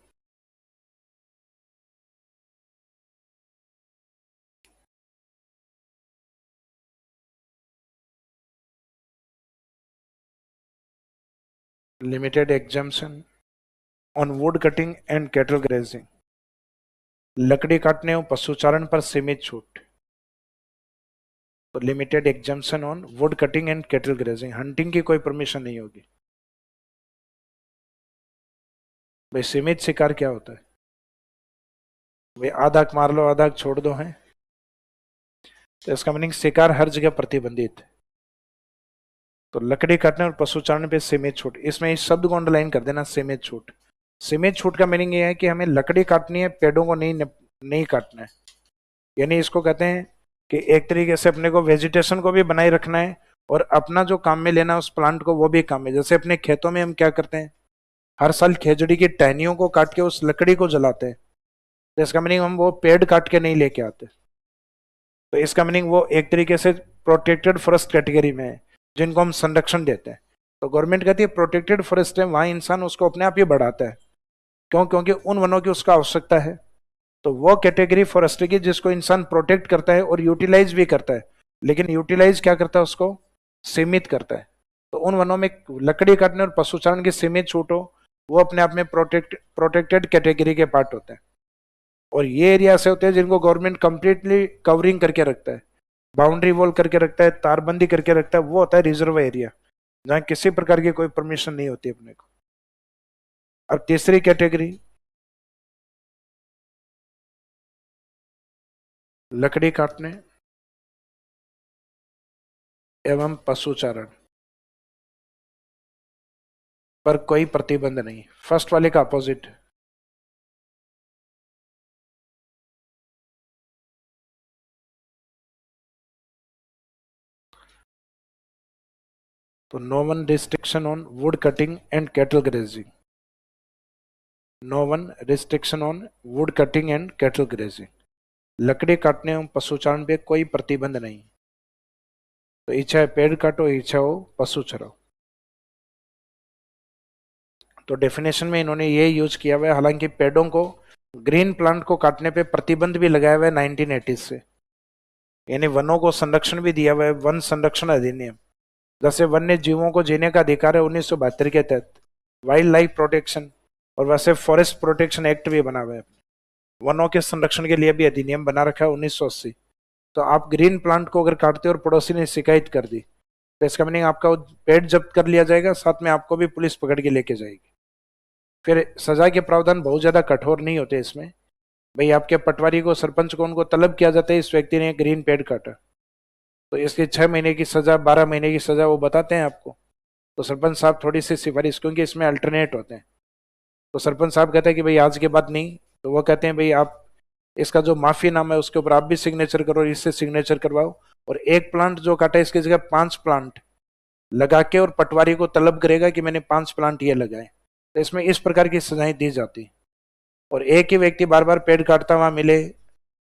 Limited exemption on wood cutting and cattle grazing, लकड़ी काटने और पशुचारण पर सीमित छूट। तो limited exemption on wood cutting and cattle grazing, hunting की कोई परमिशन नहीं होगी। भाई सीमित शिकार क्या होता है? भाई आधा मार लो आधा छोड़ दो है, तो इसका मीनिंग शिकार हर जगह प्रतिबंधित है। तो लकड़ी काटने और पशुचारण पे सीमित छूट, इसमें इस शब्द को अंडरलाइन कर देना, सीमित छूट। सीमित छूट का मीनिंग ये है कि हमें लकड़ी काटनी है, पेड़ों को नहीं काटना है। यानी इसको कहते हैं कि एक तरीके से अपने को वेजिटेशन को भी बनाए रखना है और अपना जो काम में लेना है उस प्लांट को वो भी काम में। जैसे अपने खेतों में हम क्या करते हैं, हर साल खेजड़ी की टहनियों को काट के उस लकड़ी को जलाते हैं, तो इसका मीनिंग हम वो पेड़ काट के नहीं लेके आते। तो इसका मीनिंग वो एक तरीके से प्रोटेक्टेड फॉरेस्ट कैटेगरी में है जिनको हम संरक्षण देते हैं। तो गवर्नमेंट कहती है प्रोटेक्टेड फॉरेस्ट है, वहां इंसान उसको अपने आप ही बढ़ाता है। क्यों? क्योंकि उन वनों की उसका आवश्यकता है। तो वो कैटेगरी फॉरेस्ट की जिसको इंसान प्रोटेक्ट करता है और यूटिलाइज भी करता है, लेकिन यूटिलाइज क्या करता है, उसको सीमित करता है। तो उन वनों में लकड़ी काटने और पशुचारण की सीमित छूट हो, वो अपने आप में प्रोटेक्टेड कैटेगरी के पार्ट होते हैं। और ये एरिया ऐसे होते हैं जिनको गवर्नमेंट कंप्लीटली कवरिंग करके रखता है, बाउंड्री वॉल करके रखता है, तारबंदी करके रखता है, वो होता है रिजर्व एरिया, जहां किसी प्रकार की कोई परमिशन नहीं होती अपने को। अब तीसरी कैटेगरी, लकड़ी काटने एवं पशुचारण पर कोई प्रतिबंध नहीं, फर्स्ट वाले का अपोजिट। तो no one restriction on wood cutting and cattle grazing, no one restriction on wood cutting and cattle grazing, लकड़ी काटने एवं पशुचारण पे कोई प्रतिबंध नहीं। तो इच्छा है पेड़ काटो, इच्छा हो पशु चराओ। तो डेफिनेशन में इन्होंने ये यूज किया हुआ है, हालांकि पेड़ों को, ग्रीन प्लांट को काटने पे प्रतिबंध भी लगाया हुआ है 1980 से, यानी वनों को संरक्षण भी दिया हुआ है, वन संरक्षण अधिनियम। जैसे वन्य जीवों को जीने का अधिकार है 1972 के तहत, वाइल्ड लाइफ प्रोटेक्शन, और वैसे फॉरेस्ट प्रोटेक्शन एक्ट भी बना हुआ है, वनों के संरक्षण के लिए भी अधिनियम बना रखा है 1980। तो आप ग्रीन प्लांट को अगर काटते हो और पड़ोसी ने शिकायत कर दी, तो इसका मीनिंग आपका पेड़ जब्त कर लिया जाएगा, साथ में आपको भी पुलिस पकड़ के लेके जाएगी। फिर सजा के प्रावधान बहुत ज्यादा कठोर नहीं होते इसमें। भाई आपके पटवारी को, सरपंच को, उनको तलब किया जाता है इस व्यक्ति ने ग्रीन पेड़ काटा, तो इसकी 6 महीने की सजा, 12 महीने की सजा वो बताते हैं आपको। तो सरपंच साहब थोड़ी सी सिफारिश, क्योंकि इसमें अल्टरनेट होते हैं, तो सरपंच साहब कहते हैं कि भाई आज के बाद नहीं, तो वो कहते हैं भाई आप इसका जो माफी नाम है उसके ऊपर आप भी सिग्नेचर करो, इससे सिग्नेचर करवाओ, और एक प्लांट जो काटा इसकी जगह 5 प्लांट लगा के और पटवारी को तलब करेगा कि मैंने 5 प्लांट ये लगाए। तो इसमें इस प्रकार की सजाएं दी जाती। और एक ही व्यक्ति बार बार पेड़ काटता हुआ मिले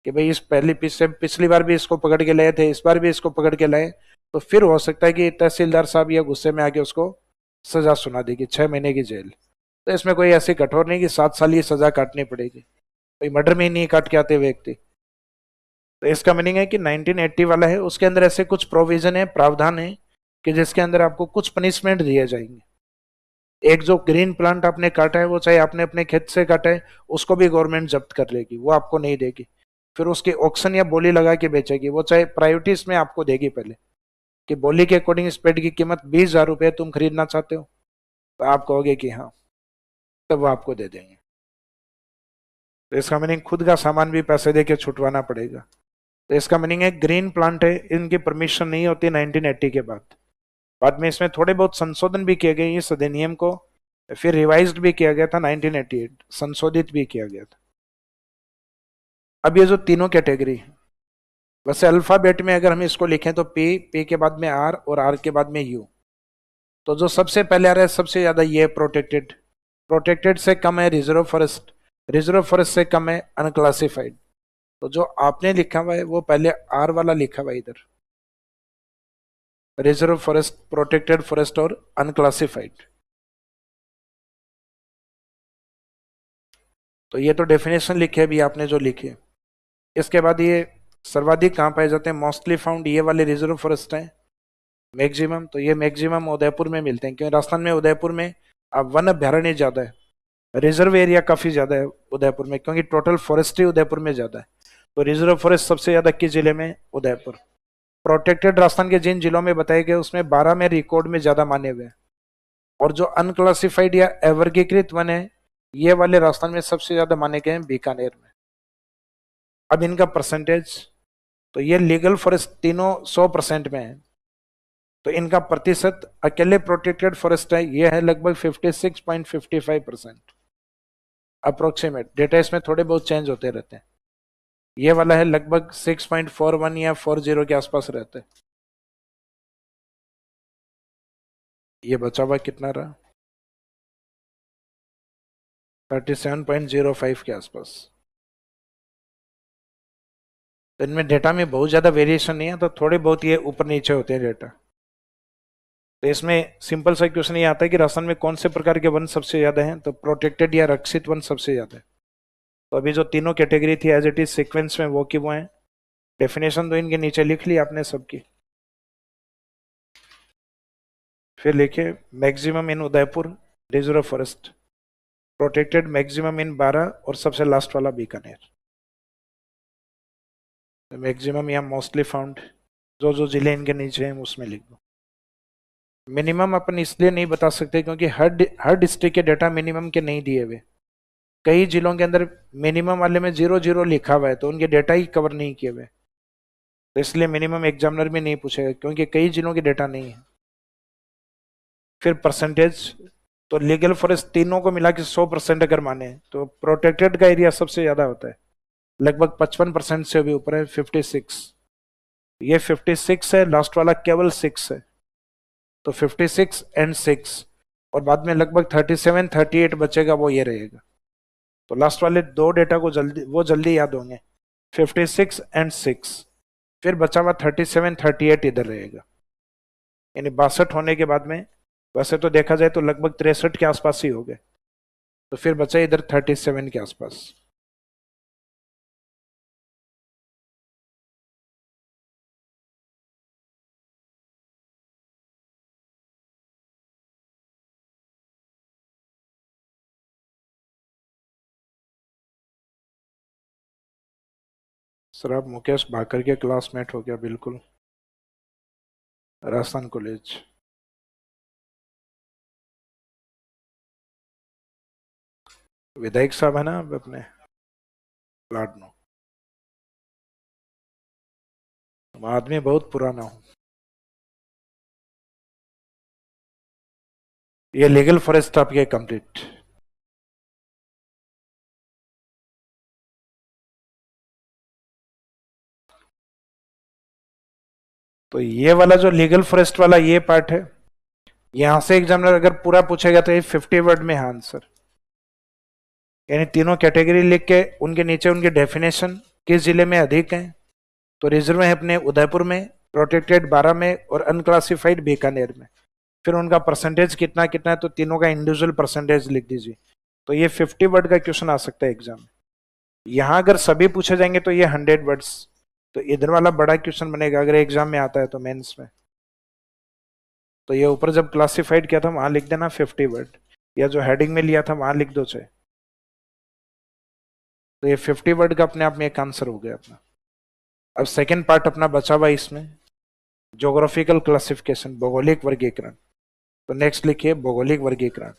कि भाई इस पिछली बार भी इसको पकड़ के लाए थे, इस बार भी इसको पकड़ के लाए, तो फिर हो सकता है कि तहसीलदार साहब या गुस्से में आके उसको सजा सुना देगी 6 महीने की जेल। तो इसमें कोई ऐसी कठोर नहीं कि 7 साल ये सजा काटनी पड़ेगी, कोई मर्डर में ही नहीं काट के आते व्यक्ति। तो इसका मीनिंग है कि 1980 वाला है, उसके अंदर ऐसे कुछ प्रोविजन है, प्रावधान है कि जिसके अंदर आपको कुछ पनिशमेंट दिए जाएंगे। एक जो ग्रीन प्लांट आपने काटा है, वो चाहे आपने अपने खेत से काटा है, उसको भी गवर्नमेंट जब्त कर लेगी, वो आपको नहीं देगी। फिर उसकी ऑक्शन या बोली लगा के बेचेगी, वो चाहे प्रायोरिटीज में आपको देगी पहले, कि बोली के अकॉर्डिंग इस पेड़ की कीमत 20,000 रुपये तुम खरीदना चाहते हो, तो आप कहोगे कि हाँ, तब वो आपको दे देंगे। तो इसका मीनिंग खुद का सामान भी पैसे दे के छुटवाना पड़ेगा। तो इसका मीनिंग है ग्रीन प्लांट है, इनकी परमिशन नहीं होती 1980 के बाद में इसमें थोड़े बहुत संशोधन भी किए गए इस अधिनियम को, फिर रिवाइज्ड भी किया गया था 1988, संशोधित भी किया गया था। अब ये जो तीनों कैटेगरी, वैसे अल्फाबेट में अगर हम इसको लिखें तो पी के बाद में आर और आर के बाद में यू। तो जो सबसे पहले आ रहा है सबसे ज्यादा ये प्रोटेक्टेड, प्रोटेक्टेड से कम है रिजर्व फॉरेस्ट, रिजर्व फॉरेस्ट से कम है अनक्लासिफाइड। तो जो आपने लिखा हुआ है वो पहले आर वाला लिखा हुआ है इधर, रिजर्व फॉरेस्ट, प्रोटेक्टेड फॉरेस्ट और अनक्लासिफाइड। तो ये तो डेफिनेशन लिखे अभी आपने जो लिखे। इसके बाद ये सर्वाधिक कहाँ पाए जाते हैं, मोस्टली फाउंड, ये वाले रिजर्व फॉरेस्ट हैं। मैक्सिमम, तो ये मैक्सिमम उदयपुर में मिलते हैं, क्योंकि राजस्थान में उदयपुर में अब वन अभ्यारण्य ज्यादा है, रिजर्व एरिया काफी ज्यादा है उदयपुर में, क्योंकि टोटल फॉरेस्ट्री उदयपुर में ज्यादा है। तो रिजर्व फॉरेस्ट सबसे ज्यादा किस जिले में? उदयपुर। प्रोटेक्टेड राजस्थान के जिन जिलों में बताए गए उसमें 12 में रिकॉर्ड में ज्यादा माने हुए हैं। और जो अनक्लासिफाइड या अवर्गीकृत वन है, ये वाले राजस्थान में सबसे ज्यादा माने गए हैं बीकानेर में। अब इनका परसेंटेज, तो ये लीगल फॉरेस्ट तीनों 100% में है, तो इनका प्रतिशत अकेले प्रोटेक्टेड फॉरेस्ट है ये है लगभग 56.55%। अप्रोक्सीमेट डेटा इसमें थोड़े बहुत चेंज होते रहते हैं। ये वाला है लगभग 6.41 या 40 के आसपास रहते हैं। ये बचा हुआ कितना रहा? 37.05 के आसपास। तो इनमें डेटा में बहुत ज्यादा वेरिएशन नहीं है, तो थोड़े बहुत ये ऊपर नीचे होते हैं डेटा। तो इसमें सिंपल सा क्वेश्चन ये आता है कि राजस्थान में कौन से प्रकार के वन सबसे ज्यादा हैं? तो प्रोटेक्टेड या रक्षित वन सबसे ज्यादा है। तो अभी जो तीनों कैटेगरी थी एज इट इज सीक्वेंस में वो की वो है। डेफिनेशन तो इनके नीचे लिख ली आपने सबकी। फिर लिखे maximum in Udaipur reserve forest, protected maximum in 12 और सबसे लास्ट वाला बीकानेर। मैक्सिमम या मोस्टली फाउंड जो जो जिले इनके नीचे हैं उसमें लिख दो। मिनिमम अपन इसलिए नहीं बता सकते क्योंकि हर डिस्ट्रिक्ट के डाटा मिनिमम के नहीं दिए हुए। कई जिलों के अंदर मिनिमम वाले में 0 0 लिखा हुआ है, तो उनके डेटा ही कवर नहीं किए हुए, तो इसलिए मिनिमम एग्जामिनर भी नहीं पूछेगा क्योंकि कई जिलों के डेटा नहीं है। फिर परसेंटेज, तो लीगल फॉरेस्ट तीनों को मिला के 100% अगर माने तो प्रोटेक्टेड का एरिया सबसे ज्यादा होता है, लगभग 55% से भी ऊपर है 56। ये 56 है, लास्ट वाला केवल 6 है, तो 56 एंड 6, और बाद में लगभग 37 38 बचेगा, वो ये रहेगा। तो लास्ट वाले दो डेटा को जल्दी याद होंगे, 56 एंड 6। फिर बचा हुआ 37 38 इधर रहेगा, यानी 62 होने के बाद में, वैसे तो देखा जाए तो लगभग 63 के आसपास ही हो गए, तो फिर बचा इधर 37 के आसपास। सर आप मुकेश भाकर के क्लासमेट हो क्या? बिल्कुल, राजस्थान कॉलेज। विधायक साहब है ना अपने प्लाटनो। आदमी बहुत पुराना हूँ। ये लीगल फॉरेस्ट आपके कंप्लीट। तो ये वाला जो लीगल फॉरेस्ट वाला ये पार्ट है, यहां से एग्जामिनर अगर पूरा पूछेगा तो ये 50 वर्ड में है आंसर, यानी तीनों कैटेगरी लिख के उनके नीचे उनके डेफिनेशन किस जिले में अधिक है, तो रिजर्व है अपने उदयपुर में, प्रोटेक्टेड 12 में और अनक्लासिफाइड बीकानेर में। फिर उनका परसेंटेज कितना कितना है, तो तीनों का इंडिविजुअल परसेंटेज लिख दीजिए। तो ये 50 वर्ड का क्वेश्चन आ सकता है एग्जाम में। यहाँ अगर सभी पूछे जाएंगे तो ये 100 वर्ड्स, तो इधर वाला बड़ा क्वेश्चन बनेगा अगर एग्जाम में आता है तो मेंस में। तो ये ऊपर जब क्लासिफाइड किया था वहां लिख देना 50 वर्ड, या जो हेडिंग में लिया था वहां लिख दो चाहे। तो ये 50 वर्ड का अपने आप में एक आंसर हो गया अपना। अब सेकेंड पार्ट अपना बचा हुआ इसमें, ज्योग्राफिकल क्लासिफिकेशन, भौगोलिक वर्गीकरण। तो नेक्स्ट लिखिए भौगोलिक वर्गीकरण।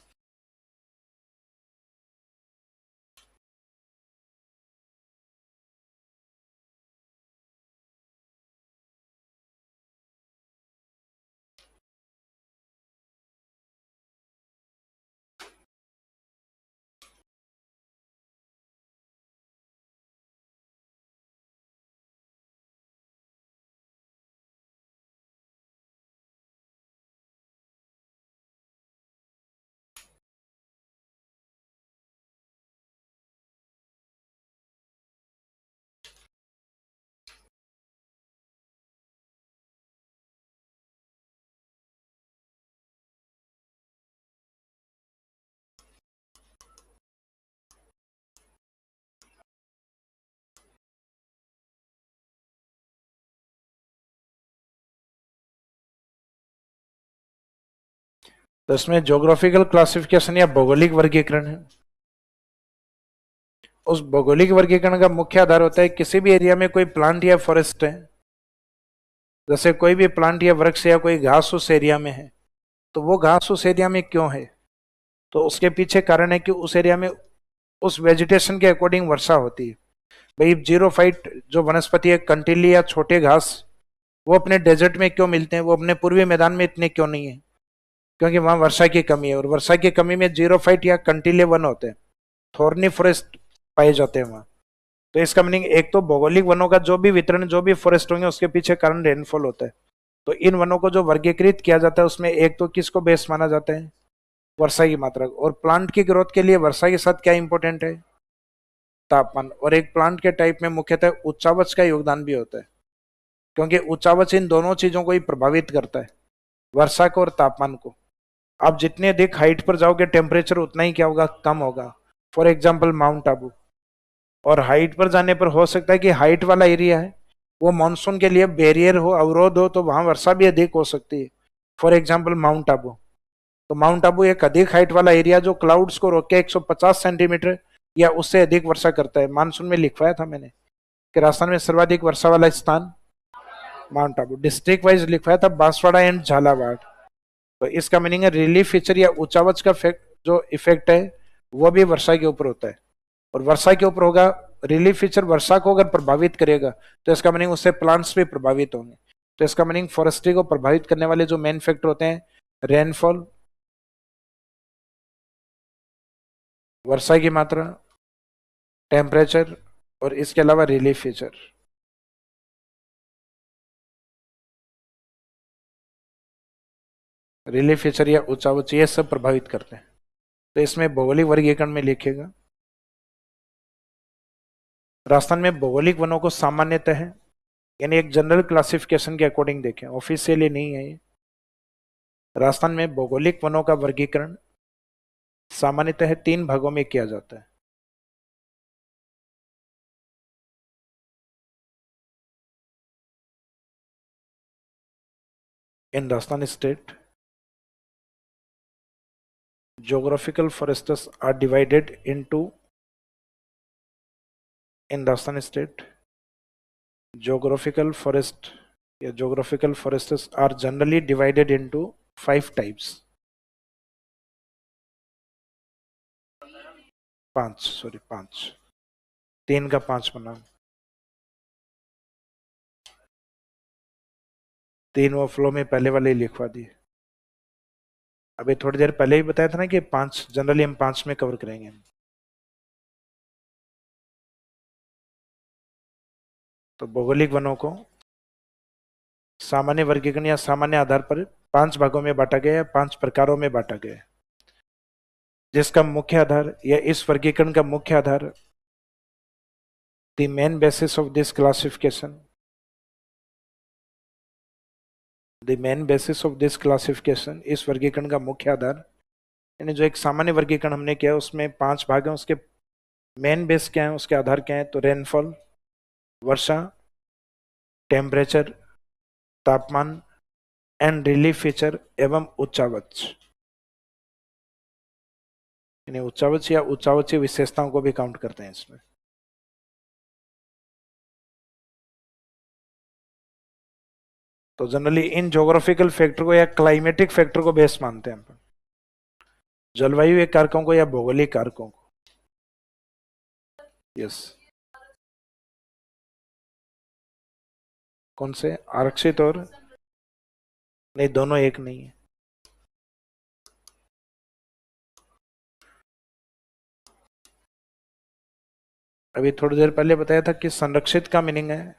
तो इसमें ज्योग्राफिकल क्लासिफिकेशन या भौगोलिक वर्गीकरण है। उस भौगोलिक वर्गीकरण का मुख्य आधार होता है किसी भी एरिया में कोई प्लांट या फॉरेस्ट है, जैसे कोई भी प्लांट या वृक्ष या कोई घास उस एरिया में है, तो वो घास उस एरिया में क्यों है, तो उसके पीछे कारण है कि उस एरिया में उस वेजिटेशन के अकॉर्डिंग वर्षा होती है। भाई जीरो फाइट जो वनस्पति है, कंटीली या छोटे घास, वो अपने डेजर्ट में क्यों मिलते हैं, वो अपने पूर्वी मैदान में इतने क्यों नहीं है, क्योंकि वहां वर्षा की कमी है, और वर्षा की कमी में जीरो फाइट या कंटीले वन होते हैं, थॉर्नी फॉरेस्ट पाए जाते हैं वहां। तो इसका मीनिंग एक तो भौगोलिक वनों का जो भी वितरण, जो भी फॉरेस्ट होंगे उसके पीछे कारण रेनफॉल होता है। तो इन वनों को जो वर्गीकृत किया जाता है उसमें एक तो किसको बेस माना जाता है, वर्षा की मात्रा। और प्लांट की ग्रोथ के लिए वर्षा के साथ क्या इंपॉर्टेंट है, तापमान। और एक प्लांट के टाइप में मुख्यतः उच्चावच का योगदान भी होता है, क्योंकि उच्चावच इन दोनों चीजों को ही प्रभावित करता है, वर्षा को और तापमान को। आप जितने अधिक हाइट पर जाओगे टेम्परेचर उतना ही क्या होगा, कम होगा। For example mount Abu. और हाइट पर जाने पर हो सकता है कि हाइट वाला एरिया है वो मानसून के लिए बैरियर हो, अवरोध हो, तो वहां वर्षा भी अधिक हो सकती है। For example mount Abu. तो माउंट आबू एक अधिक हाइट वाला एरिया जो क्लाउड्स को रोक के 150 सेंटीमीटर या उससे अधिक वर्षा करता है। मानसून में लिखवाया था मैंने कि राजस्थान में सर्वाधिक वर्षा वाला स्थान माउंट आबू। डिस्ट्रिक्ट वाइज लिखवाया था बांसवाड़ा एंड झालावाड़। तो इसका मीनिंग है रिलीफ फीचर या ऊंचावच का जो इफेक्ट है वो भी वर्षा के ऊपर होता है। और वर्षा के ऊपर होगा, रिलीफ फीचर वर्षा को अगर प्रभावित करेगा तो इसका मीनिंग उससे प्लांट्स भी प्रभावित होंगे। तो इसका मीनिंग फॉरेस्ट्री को प्रभावित करने वाले जो मेन फैक्टर होते हैं, रेनफॉल, वर्षा की मात्रा, टेम्परेचर, और इसके अलावा रिलीफ फीचर। रिलीफ फीचर या ऊंचावच ये सब प्रभावित करते हैं। तो इसमें भौगोलिक वर्गीकरण में लिखेगा, राजस्थान में भौगोलिक वनों को सामान्यतः है, यानी एक जनरल क्लासिफिकेशन के अकॉर्डिंग देखें, ऑफिशियली नहीं है ये। राजस्थान में भौगोलिक वनों का वर्गीकरण सामान्यतः 3 भागों में किया जाता है। In Rajasthan state geographical forests are divided into in Rajasthan state geographical forests are generally divided into 5 types, 5 3 का 5 बना, 3 वो फ्लो में पहले वाले ही लिखवा दिए। अभी थोड़ी देर पहले ही बताया था ना कि 5 जनरली हम 5 में कवर करेंगे। तो भौगोलिक वनों को सामान्य वर्गीकरण या सामान्य आधार पर 5 भागों में बांटा गया है, 5 प्रकारों में बांटा गया है, जिसका मुख्य आधार या इस वर्गीकरण का मुख्य आधार, the main basis of this classification, the main basis of this classification, इस वर्गीकरण का मुख्य आधार, यानी जो एक सामान्य वर्गीकरण हमने किया उसमें 5 भाग हैं, उसके मेन बेस क्या है, उसके आधार क्या है, तो रेनफॉल, वर्षा, टेम्परेचर, तापमान एंड रिलीफ फीचर एवं उच्चावच, यानी उच्चावच या उच्चावचीय विशेषताओं को भी काउंट करते हैं इसमें। तो जनरली इन ज्योग्राफिकल फैक्टर को या क्लाइमेटिक फैक्टर को बेस मानते हैं हम, जलवायु के कारकों को या भौगोलिक कारकों को। यस, कौन से, आरक्षित और नहीं, दोनों एक नहीं है। अभी थोड़ी देर पहले बताया था कि संरक्षित का मीनिंग है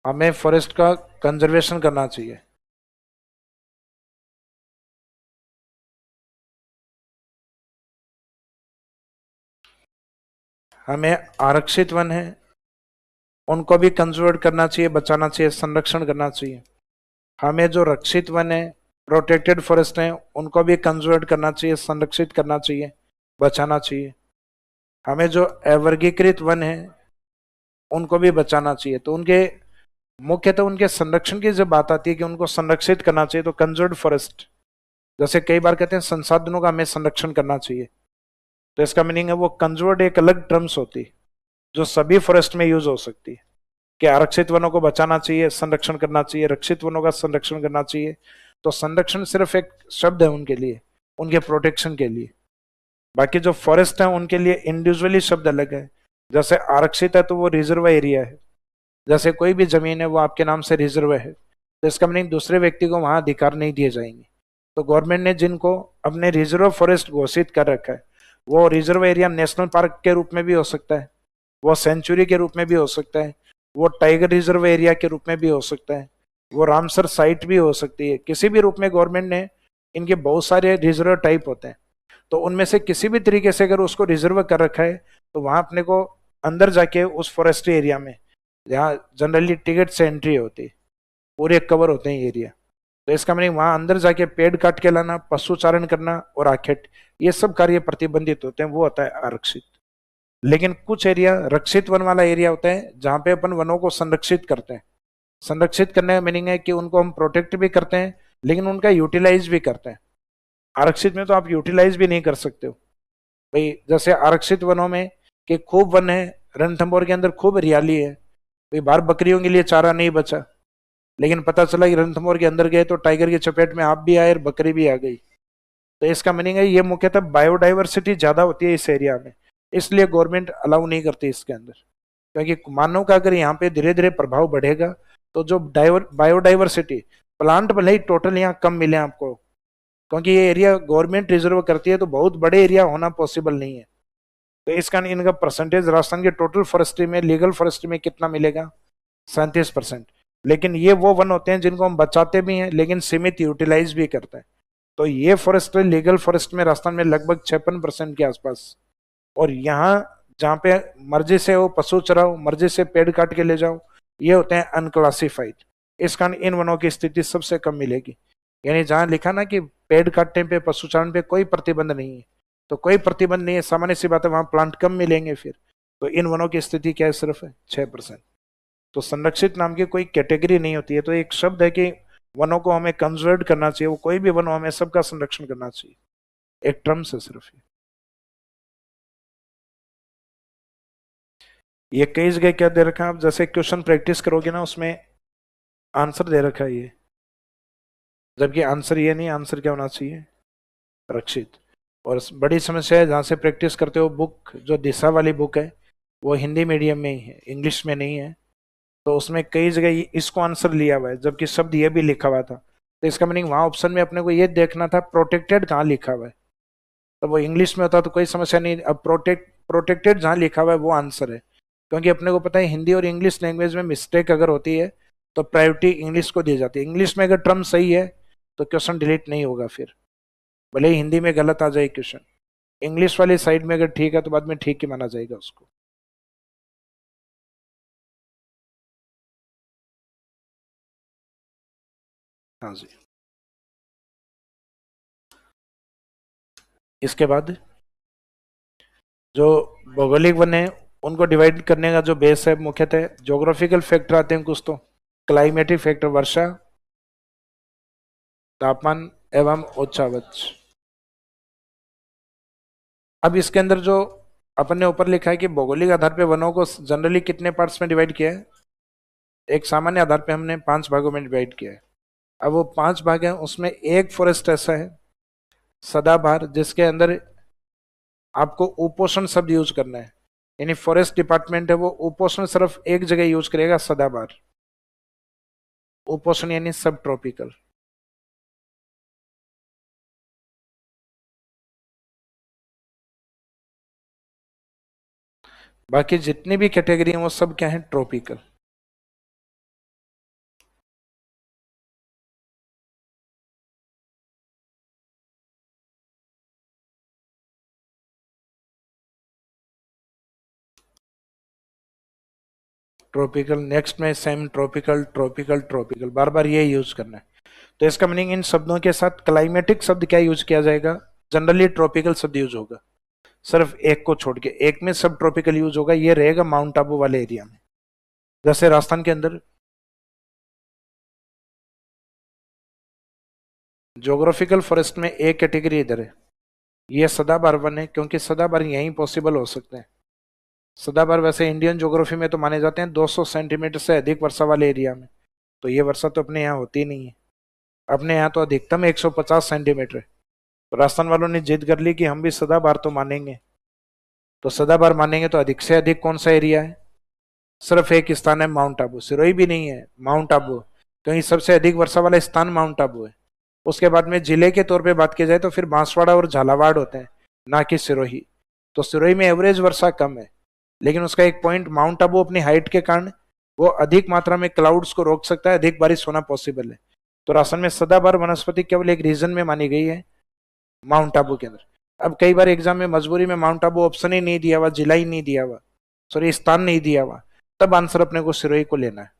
हमें फॉरेस्ट का कंजर्वेशन करना चाहिए। हमें आरक्षित वन है उनको भी कंजर्व करना चाहिए, बचाना चाहिए, संरक्षण करना चाहिए। हमें जो रक्षित वन है, प्रोटेक्टेड फॉरेस्ट है, उनको भी कंजर्व करना चाहिए, संरक्षित करना चाहिए, बचाना चाहिए। हमें जो अवर्गीकृत वन है उनको भी बचाना चाहिए। तो उनके मुख्यतः उनके संरक्षण की जब बात आती है कि उनको संरक्षित करना चाहिए, तो कंजर्व्ड फॉरेस्ट, जैसे कई बार कहते हैं संसाधनों का हमें संरक्षण करना चाहिए, तो इसका मीनिंग है वो कंजर्व्ड एक अलग टर्म्स होती है जो सभी फॉरेस्ट में यूज हो सकती है, कि आरक्षित वनों को बचाना चाहिए, संरक्षण करना चाहिए, रक्षित वनों का संरक्षण करना चाहिए। तो संरक्षण सिर्फ एक शब्द है उनके लिए, उनके प्रोटेक्शन के लिए। बाकी जो फॉरेस्ट है उनके लिए इंडिविजुअली शब्द अलग है। जैसे आरक्षित है तो वो रिजर्व एरिया है, जैसे कोई भी जमीन है वो आपके नाम से रिजर्व है, तो इसका मीनिंग दूसरे व्यक्ति को वहां अधिकार नहीं दिए जाएंगे। तो गवर्नमेंट ने जिनको अपने रिजर्व फॉरेस्ट घोषित कर रखा है, वो रिजर्व एरिया नेशनल पार्क के रूप में भी हो सकता है, वो सेंचुरी के रूप में भी हो सकता है, वो टाइगर रिजर्व एरिया के रूप में भी हो सकता है, वो रामसर साइट भी हो सकती है। किसी भी रूप में गवर्नमेंट ने, इनके बहुत सारे रिजर्व टाइप होते हैं, तो उनमें से किसी भी तरीके से अगर उसको रिजर्व कर रखा है, तो वहां अपने को अंदर जाके उस फॉरेस्ट्री एरिया में, जहाँ जनरली टिकट से एंट्री होती है, पूरे कवर होते हैं एरिया, तो इसका मीनिंग वहां अंदर जाके पेड़ काट के लाना, पशु चारण करना और आखेट, ये सब कार्य प्रतिबंधित होते हैं, वो होता है आरक्षित। लेकिन कुछ एरिया रक्षित वन वाला एरिया होता है जहां पे अपन वनों को संरक्षित करते हैं। संरक्षित करने का मीनिंग है कि उनको हम प्रोटेक्ट भी करते हैं, लेकिन उनका यूटिलाइज भी करते हैं। आरक्षित में तो आप यूटिलाइज भी नहीं कर सकते हो भाई। जैसे आरक्षित वनों में कि खूब वन है, रणथंभौर के अंदर खूब हरियाली है भाई, बाहर बकरियों के लिए चारा नहीं बचा, लेकिन पता चला कि रणथंभौर के अंदर गए तो टाइगर की चपेट में आप भी आए और बकरी भी आ गई। तो इसका मीनिंग है ये मुख्यतः बायोडाइवर्सिटी ज्यादा होती है इस एरिया में, इसलिए गवर्नमेंट अलाउ नहीं करती इसके अंदर। क्योंकि मानव का अगर यहाँ पे धीरे धीरे प्रभाव बढ़ेगा, तो जो बायोडाइवर्सिटी, प्लांट भले ही टोटल यहाँ कम मिले आपको, क्योंकि ये एरिया गवर्नमेंट रिजर्व करती है, तो बहुत बड़े एरिया होना पॉसिबल नहीं है। तो इस कारण इनका परसेंटेज राजस्थान के टोटल फॉरेस्ट्री में, लीगल फॉरेस्ट्री में कितना मिलेगा? 37%। लेकिन ये वो वन होते हैं जिनको हम बचाते भी हैं, लेकिन सीमित यूटिलाइज भी करते हैं। तो ये फॉरेस्ट लीगल फॉरेस्ट में राजस्थान में लगभग 56% के आसपास। और यहाँ जहाँ पे मर्जी से हो पशु चराओ, मर्जी से पेड़ काट के ले जाओ, ये होते हैं अनक्लासिफाइड। इस कारण इन वनों की स्थिति सबसे कम मिलेगी। यानी जहां लिखा ना कि पेड़ काटने पे, पशुचारण पे कोई प्रतिबंध नहीं है, तो कोई प्रतिबंध नहीं है, सामान्य सी बात है, वहां प्लांट कम मिलेंगे फिर। तो इन वनों की स्थिति क्या है? सिर्फ 6%। तो संरक्षित नाम की कोई कैटेगरी नहीं होती है, तो एक शब्द है कि वनों को हमें कंजर्व करना चाहिए, वो कोई भी वन हो, हमें सबका संरक्षण करना चाहिए, एक टर्म्स है सिर्फ ये कई जगह क्या दे रखा है, आप जैसे क्वेश्चन प्रैक्टिस करोगे ना, उसमें आंसर दे रखा है ये, जबकि आंसर ये नहीं, आंसर क्या होना चाहिए? रक्षित। और बड़ी समस्या है जहाँ से प्रैक्टिस करते हो, बुक जो दिशा वाली बुक है वो हिंदी मीडियम में ही है, इंग्लिश में नहीं है। तो उसमें कई जगह इसको आंसर लिया हुआ है, जबकि शब्द ये भी लिखा हुआ था। तो इसका मीनिंग वहां ऑप्शन में अपने को ये देखना था प्रोटेक्टेड कहाँ लिखा हुआ है, तो वो इंग्लिश में होता तो कोई समस्या नहीं। अब प्रोटेक्टेड जहाँ लिखा हुआ है वो आंसर है, क्योंकि अपने को पता है हिंदी और इंग्लिश लैंग्वेज में मिस्टेक अगर होती है तो प्रायोरिटी इंग्लिश को दी जाती है। इंग्लिश में अगर टर्म सही है तो क्वेश्चन डिलीट नहीं होगा फिर, भले ही हिंदी में गलत आ जाए क्वेश्चन, इंग्लिश वाली साइड में अगर ठीक है तो बाद में ठीक ही माना जाएगा उसको। हाँ जी। इसके बाद जो भौगोलिक वन है उनको डिवाइड करने का जो बेस है, मुख्यतः ज्योग्राफिकल फैक्टर आते हैं कुछ, तो क्लाइमेटिक फैक्टर, वर्षा, तापमान एवं उच्चावच। अब इसके अंदर जो अपन ने ऊपर लिखा है कि भौगोलिक आधार पे वनों को जनरली कितने पार्ट्स में डिवाइड किया है, एक सामान्य आधार पे हमने 5 भागों में डिवाइड किया है। अब वो 5 भाग हैं, उसमें एक फॉरेस्ट ऐसा है सदाबहार, जिसके अंदर आपको उपोषण शब्द यूज करना है, यानी फॉरेस्ट डिपार्टमेंट है वो उपोषण सिर्फ एक जगह यूज करेगा, सदाबहार। उपोषण यानी सब ट्रॉपिकल। बाकी जितनी भी कैटेगरी है वो सब क्या है? ट्रॉपिकल। ट्रॉपिकल, नेक्स्ट में सेम ट्रॉपिकल, ट्रॉपिकल, ट्रॉपिकल, बार बार ये यूज करना है। तो इसका मीनिंग इन शब्दों के साथ क्लाइमेटिक शब्द क्या यूज किया जाएगा? जनरली ट्रॉपिकल शब्द यूज होगा, सिर्फ एक को छोड़ के, एक में सब ट्रॉपिकल यूज होगा, ये रहेगा माउंट आबू वाले एरिया में। जैसे राजस्थान के अंदर ज्योग्राफिकल फॉरेस्ट में एक कैटेगरी इधर है, ये सदाबहार वन है, क्योंकि सदाबहार यहीं पॉसिबल हो सकते हैं। सदाबहार वैसे इंडियन ज्योग्राफी में तो माने जाते हैं 200 सेंटीमीटर से अधिक वर्षा वाले एरिया में, तो ये वर्षा तो अपने यहाँ होती नहीं है। अपने यहाँ तो अधिकतम 150 सेंटीमीटर है। तो राजस्थान वालों ने जिद कर ली कि हम भी सदाबहार तो मानेंगे। तो सदाबहार मानेंगे तो अधिक से अधिक कौन सा एरिया है? सिर्फ एक स्थान है, माउंट आबू। सिरोही भी नहीं है, माउंट आबू, क्योंकि सबसे अधिक वर्षा वाला स्थान माउंट आबू है। उसके बाद में जिले के तौर पे बात की जाए तो फिर बांसवाड़ा और झालावाड़ होते हैं, ना कि सिरोही। तो सिरोही में एवरेज वर्षा कम है, लेकिन उसका एक पॉइंट, माउंट आबू अपनी हाइट के कारण वो अधिक मात्रा में क्लाउड्स को रोक सकता है, अधिक बारिश होना पॉसिबल है। तो राजस्थान में सदाबहार वनस्पति केवल एक रीजन में मानी गई है, माउंट आबू के अंदर। अब कई बार एग्जाम में मजबूरी में माउंट आबू ऑप्शन ही नहीं दिया हुआ, जिला ही नहीं दिया हुआ, सॉरी स्थान नहीं दिया हुआ, तब आंसर अपने को सिरोही को लेना है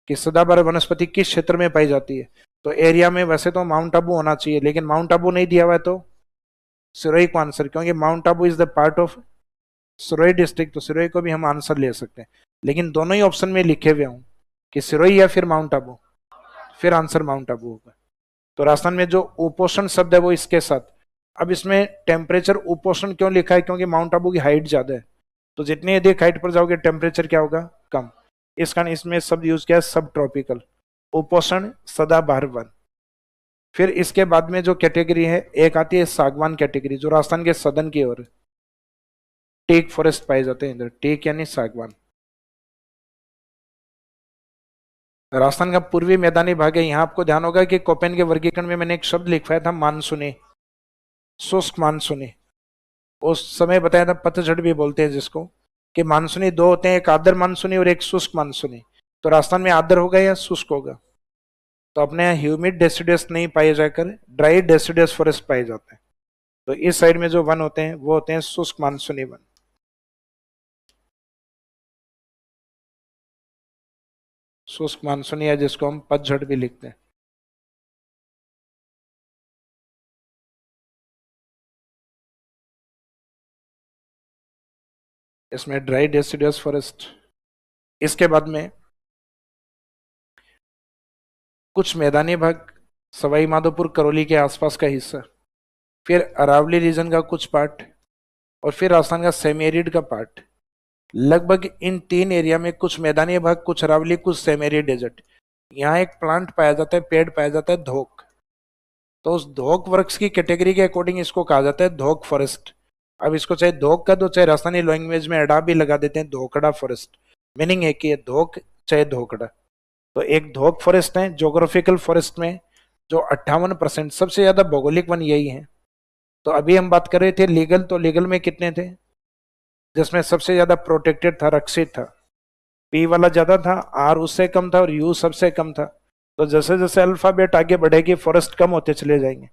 कि सदाबहार वनस्पति किस क्षेत्र में पाई जाती है। तो एरिया में वैसे तो माउंट आबू होना चाहिए, लेकिन माउंट आबू नहीं दिया हुआ है तो सिरोही को आंसर, क्योंकि mount Abu is the part of Sirohi district, तो सिरोही को भी हम आंसर ले सकते हैं। लेकिन दोनों ही ऑप्शन में लिखे हुए हूं कि सिरोही या फिर माउंट आबू, फिर आंसर माउंट आबू होगा। तो राजस्थान में जो उपोषण शब्द है वो इसके साथ। अब इसमें टेम्परेचर उपोषण क्यों लिखा है? क्योंकि माउंट आबू की हाइट ज्यादा है, तो जितनी अधिक हाइट पर जाओगे टेम्परेचर क्या होगा? कम। इस कारण इसमें शब्द यूज किया है सब ट्रॉपिकल। उपोषण सदाबहार वन। फिर इसके बाद में जो कैटेगरी है, एक आती है सागवान कैटेगरी, जो राजस्थान के सदन की ओर टेक फॉरेस्ट पाए जाते हैं इधर। टेक यानी सागवान। राजस्थान का पूर्वी मैदानी भाग है। यहां आपको ध्यान होगा कि कोपेन के वर्गीकरण में मैंने एक शब्द लिखवाया था, मानसूनी, शुष्क मानसूनी। उस समय बताया था पतझड़ भी बोलते हैं जिसको, कि मानसूनी दो होते हैं, एक आर्द्र मानसूनी और एक शुष्क मानसूनी। तो राजस्थान में आर्द्र होगा या शुष्क होगा? तो अपने यहाँ ह्यूमिड डेसिडुअस नहीं पाए जाकर ड्राई डेसिडुअस फॉरेस्ट पाए जाते हैं। तो इस साइड में जो वन होते हैं वो होते हैं शुष्क मानसूनी वन। शुष्क मानसूनी है जिसको हम पतझड़ भी लिखते हैं। इसमें ड्राई डेसिडुअस फॉरेस्ट। इसके बाद में कुछ मैदानी भाग, सवाई माधोपुर करौली के आसपास का हिस्सा, फिर अरावली रीजन का कुछ पार्ट, और फिर राजस्थान का सेमी एरिड का पार्ट। लगभग इन तीन एरिया में कुछ मैदानी भाग, कुछ अरावली, कुछ सेमी एरिड डेजर्ट। यहाँ एक प्लांट पाया जाता है, पेड़ पाया जाता है, धोक। तो उस धोक वृक्ष की कैटेगरी के अकॉर्डिंग इसको कहा जाता है धोक फॉरेस्ट। अब इसको चाहे धोक का दो, चाहे राजस्थानी लैंग्वेज में अड़ा भी लगा देते हैं, धोकड़ा फॉरेस्ट। मीनिंग है कि ये धोक चाहे धोकड़ा। तो एक धोक फॉरेस्ट है ज्योग्राफिकल फॉरेस्ट में, जो 58%, सबसे ज्यादा भौगोलिक वन यही है। तो अभी हम बात कर रहे थे लीगल, तो लीगल में कितने थे? जिसमें सबसे ज्यादा प्रोटेक्टेड था, रक्षित था, पी वाला ज्यादा था, आर उससे कम था और यू सबसे कम था। तो जैसे जैसे अल्फाबेट आगे बढ़ेगी फॉरेस्ट कम होते चले जाएंगे।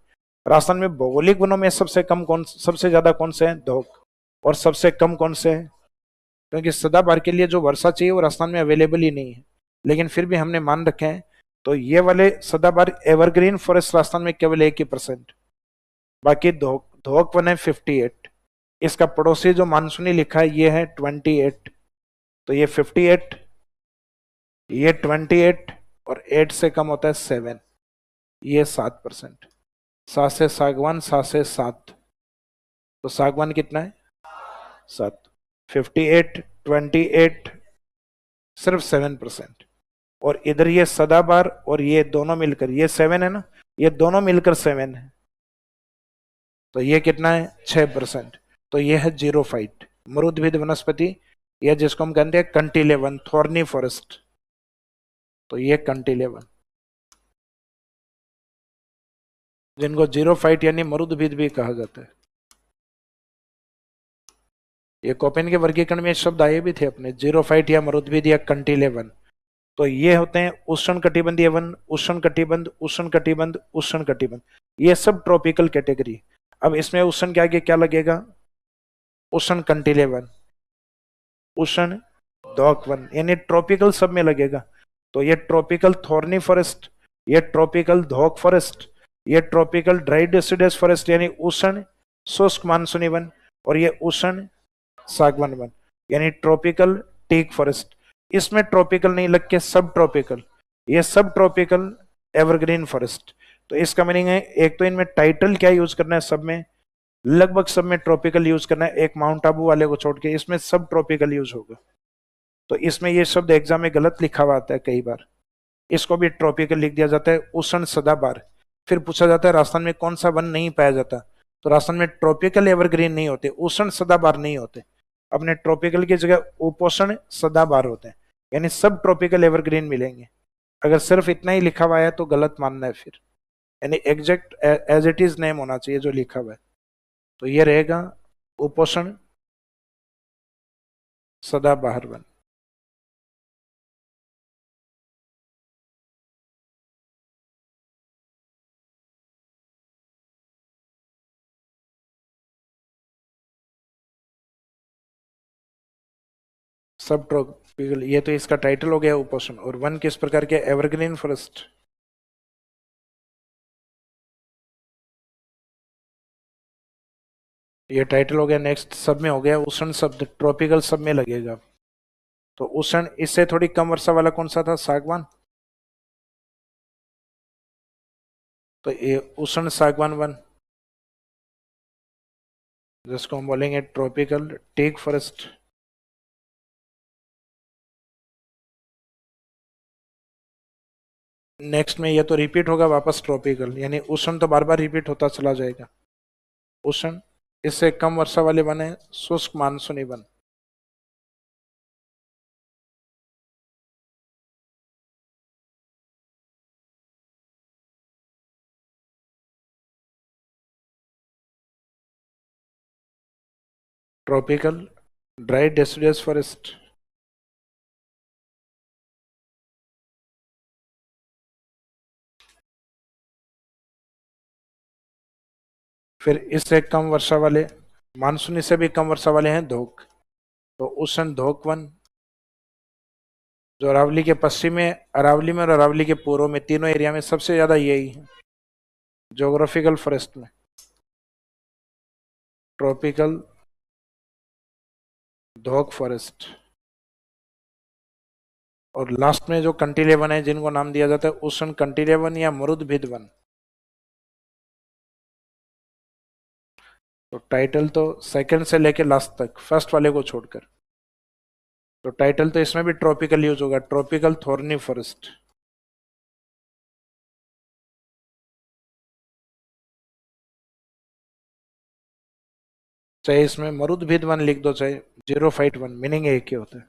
राजस्थान में भौगोलिक वनों में सबसे कम कौन, सबसे ज्यादा कौन से हैं? धोक। और सबसे कम कौन से हैं? क्योंकि सदाबहार के लिए जो वर्षा चाहिए वो राजस्थान में अवेलेबल ही नहीं है, लेकिन फिर भी हमने मान रखे हैं। तो ये वाले सदाबहार एवरग्रीन फॉरेस्ट राजस्थान में केवल 1%। बाकी धोक, धोक वन है 58। इसका पड़ोसी जो मानसूनी लिखा है ये है 28। तो ये 58, ये 28, और 8 से कम होता है 7, ये 7%। 7 से सागवान, 7 से 7, तो सागवान कितना है? 7। 58, 28, सिर्फ 7%। और इधर ये सदाबहार और ये दोनों मिलकर, ये 7 है ना, ये दोनों मिलकर 7 है, तो ये कितना है? 6%। तो ये है जीरोफाइट मरुद्भिद वनस्पति, या जिसको हम कहते हैं कंटिलेवन, थॉर्नी फॉरेस्ट। तो ये कंटिलेवन, जिनको जीरोफाइट यानी मरुद्भिद भी कहा जाता है। ये कोपेन के वर्गीकरण में शब्द आए भी थे अपने, जीरोफाइट या मरुद्भिद या कंटिलेवन। तो ये होते हैं उष्ण कटिबंधीय वन, उष्ण कटिबंध, उष्ण कटिबंध, उष्ण कटिबंध, ये सब ट्रॉपिकल कैटेगरी। अब इसमें उष्ण के आगे क्या लगेगा? उष्ण कंटिलेवन, उष्ण धोक वन, यानी ट्रॉपिकल सब में लगेगा। तो ये ट्रॉपिकल थॉर्नी फॉरेस्ट, ये ट्रॉपिकल धोक फॉरेस्ट, ये ट्रॉपिकल ड्राई डेसिडस फॉरेस्ट यानी उष्ण शुष्क मानसूनी वन, और ये उष्ण सागवान वन यानी ट्रॉपिकल टीक फॉरेस्ट। इसमें ट्रॉपिकल नहीं लग के सब ट्रॉपिकल, ये सब ट्रॉपिकल एवरग्रीन फॉरेस्ट। तो इसका मीनिंग है एक तो इनमें टाइटल क्या यूज करना है, सब में लगभग सब में ट्रॉपिकल यूज करना है, एक माउंट आबू वाले को छोड़ के इसमें सब ट्रॉपिकल यूज होगा। तो इसमें ये शब्द एग्जाम में गलत लिखा हुआ आता है कई बार, इसको भी ट्रॉपिकल लिख दिया जाता है, उष्ण सदाबहार। फिर पूछा जाता है राजस्थान में कौन सा वन नहीं पाया जाता, तो राजस्थान में ट्रॉपिकल एवरग्रीन नहीं होते, उष्ण सदाबहार नहीं होते, अपने ट्रॉपिकल की जगह उपोष्ण सदाबहार होते हैं, यानी सब ट्रॉपिकल एवरग्रीन मिलेंगे। अगर सिर्फ इतना ही लिखा हुआ है तो गलत मानना है फिर, यानी exact as it is name होना चाहिए जो लिखा हुआ है। तो ये रहेगा उपोषण सदाबहार वन। सब ट्रॉपिकल, ये तो इसका टाइटल हो गया उपोषण। और वन किस प्रकार के, एवरग्रीन फॉरेस्ट। ये टाइटल हो गया। नेक्स्ट सब में हो गया उष्ण शब्द, ट्रॉपिकल सब में लगेगा। तो उष्ण, इससे थोड़ी कम वर्षा वाला कौन सा था, सागवान। तो ये उष्ण सागवान वन, जिसको हम बोलेंगे ट्रॉपिकल टेक फॉरेस्ट। नेक्स्ट में ये तो रिपीट होगा वापस ट्रॉपिकल, यानी उष्ण तो बार बार रिपीट होता चला जाएगा। उष्ण, इससे कम वर्षा वाले वन है शुष्क मानसूनी one. Tropical dry deciduous forest. फिर इससे कम वर्षा वाले, मानसूनी से भी कम वर्षा वाले हैं धोक। तो उष्ण धोक वन, जो अरावली के पश्चिम में, अरावली में और अरावली के पूर्व में, तीनों एरिया में सबसे ज्यादा यही है जोग्राफिकल फॉरेस्ट में। ट्रॉपिकल धोक फॉरेस्ट। और लास्ट में जो कंटिलेवन है, जिनको नाम दिया जाता है उष्ण कंटिलेवन या मरुदभिद वन। तो टाइटल तो सेकंड से लेके लास्ट तक, फर्स्ट वाले को छोड़कर, तो टाइटल तो इसमें भी ट्रॉपिकल यूज होगा, ट्रॉपिकल थॉर्नी फॉरेस्ट। चाहे इसमें मरुदभिद वन लिख दो, चाहे जीरो फाइट वन, मीनिंग एक ही होता है।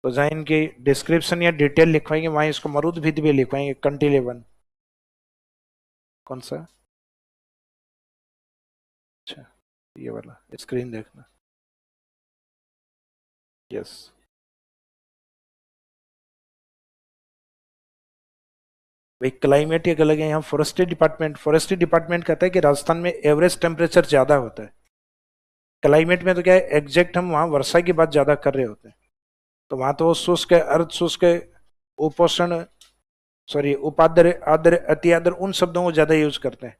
तो जहाँ इनकी डिस्क्रिप्शन या डिटेल लिखवाएंगे वहां इसको मरुदभिद भी लिखवाएंगे, कंटिलेवन। कौन सा, अच्छा ये वाला, स्क्रीन देखना। यस, भाई क्लाइमेट एक अलग है, यहाँ फॉरेस्ट्री डिपार्टमेंट कहता है कि राजस्थान में एवरेज टेम्परेचर ज्यादा होता है। क्लाइमेट में तो क्या है, एग्जैक्ट हम वहाँ वर्षा की बात ज्यादा कर रहे होते हैं, तो वहां तो शुष्क, अर्ध शुष्क, उपोषण, सॉरी उपाद्र, आद्र, अति आद्र, उन शब्दों को ज्यादा यूज करते हैं।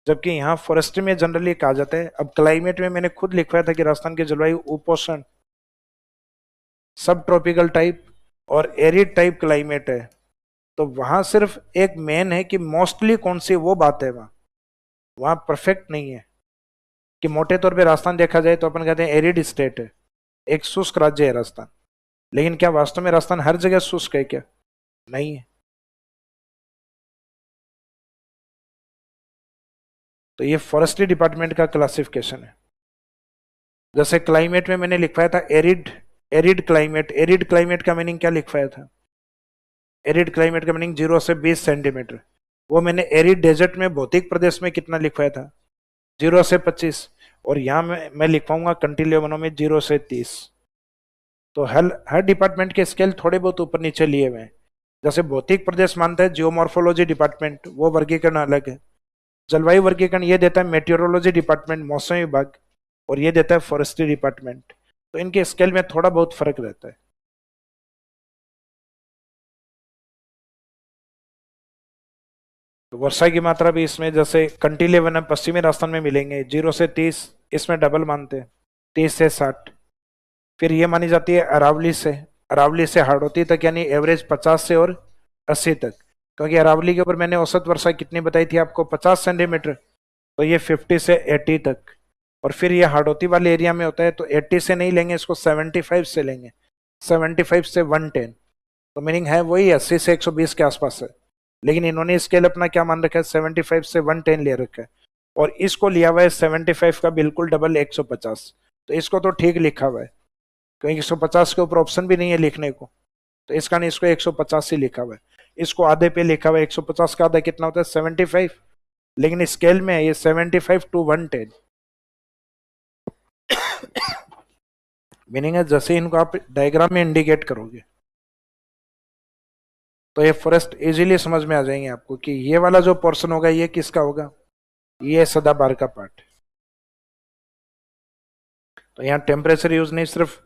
जबकि यहाँ फॉरेस्ट्री में जनरली कहा जाता है। अब क्लाइमेट में मैंने खुद लिखवाया था कि राजस्थान की जलवायु उपोषण, सब ट्रॉपिकल टाइप और एरिड टाइप क्लाइमेट है। तो वहां सिर्फ एक मेन है कि मोस्टली कौन सी वो बात है, वहां परफेक्ट नहीं है कि मोटे तौर पे राजस्थान देखा जाए तो अपन कहते हैं एरिड स्टेट है, एक शुष्क राज्य है राजस्थान। लेकिन क्या वास्तव में राजस्थान हर जगह शुष्क है क्या, नहीं है। तो ये फॉरेस्ट्री डिपार्टमेंट का क्लासिफिकेशन है। जैसे क्लाइमेट में मैंने लिखवाया था arid, arid climate. Arid climate का मीनिंग क्या लिखवाया था, एरिड क्लाइमेट का मीनिंग 0 से 20 सेंटीमीटर। वो मैंने एरिड डेजर्ट में, भौतिक प्रदेश में कितना लिखवाया था, 0 से 25। और यहाँ मैं लिखवाऊंगा कंटिलेवनों में 0 से 30। तो हर डिपार्टमेंट के स्केल थोड़े बहुत ऊपर नीचे लिए हुए हैं। जैसे भौतिक प्रदेश मानता है जियोमॉर्फोलॉजी डिपार्टमेंट, वो वर्गीकरण अलग है। जलवायु वर्गीकरण ये देता है मेट्रोलॉजी डिपार्टमेंट, मौसम विभाग, और ये देता है फॉरेस्ट्री डिपार्टमेंट। तो इनके स्केल में थोड़ा बहुत फर्क रहता है। तो वर्षा की मात्रा भी इसमें, जैसे कंटिलेवन है पश्चिमी राजस्थान में मिलेंगे 0 से 30, इसमें डबल मानते हैं 30 से 60। फिर ये मानी जाती है अरावली से, अरावली से हाड़ौती तक, यानी एवरेज 50 से और 80 तक। क्योंकि अरावली के ऊपर मैंने औसत वर्षा कितनी बताई थी आपको, 50 सेंटीमीटर, तो ये 50 से 80 तक। और फिर ये हाड़ौती वाले एरिया में होता है तो 80 से नहीं लेंगे इसको, 75 से लेंगे, 75 से 110। तो मीनिंग है वही 80 से 120 के आसपास है, लेकिन इन्होंने स्केल अपना क्या मान रखा है, 75 से 110 ले रखा है। और इसको लिया हुआ है 75 का बिल्कुल डबल 150। तो इसको तो ठीक लिखा हुआ है, क्योंकि 150 के ऊपर ऑप्शन भी नहीं है लिखने को, तो इसका नहीं, इसको 150 ही लिखा हुआ है। इसको आधे पे लिखा हुआ है, 150 का आधा कितना होता है, 75, लेकिन स्केल में है ये 75 to 110। मीनिंग है जैसे इनको आप डायग्राम में इंडिकेट करोगे तो ये फॉरेस्ट इजीली समझ में आ जाएंगे आपको कि ये वाला जो पोर्शन होगा ये किसका होगा, ये सदाबहार का पार्ट। तो यहाँ टेम्परेचर यूज नहीं, सिर्फ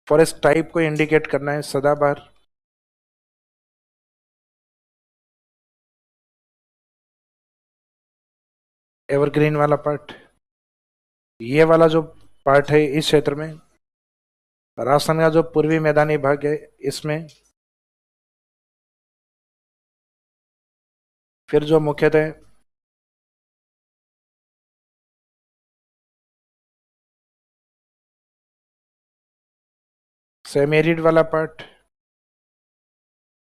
फॉरेस्ट टाइप को इंडिकेट करना है, सदाबहार। एवरग्रीन वाला पार्ट, ये वाला जो पार्ट है इस क्षेत्र में, राजस्थान का जो पूर्वी मैदानी भाग है इसमें, फिर जो मुख्यतः सेमी एरिड वाला पार्ट,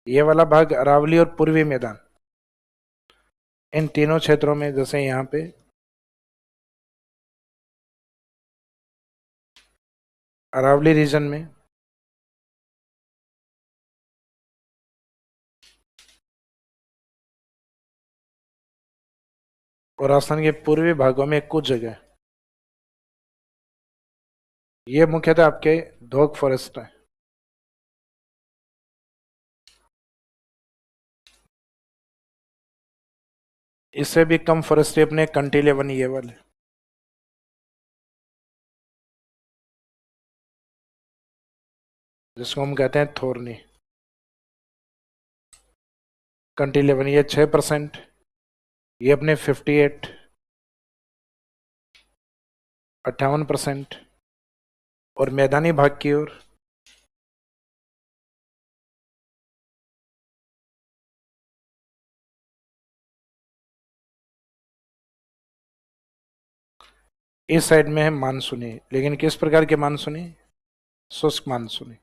ये वाला भाग अरावली और पूर्वी मैदान, इन तीनों क्षेत्रों में, जैसे यहाँ पे अरावली रीजन में, और राजस्थान के पूर्वी भागों में कुछ जगह, ये मुख्यतः आपके धोक फॉरेस्ट है। इससे भी कम फॉरेस्ट अपने कंटीलेवन ये वाले, जिसको हम कहते हैं थोरनी। कंटीलेवन ये 6%, ये अपने 58, 58%। और मैदानी भाग की ओर इस साइड में है मानसूनी, लेकिन किस प्रकार के मानसूनी, शुष्क मानसूनी।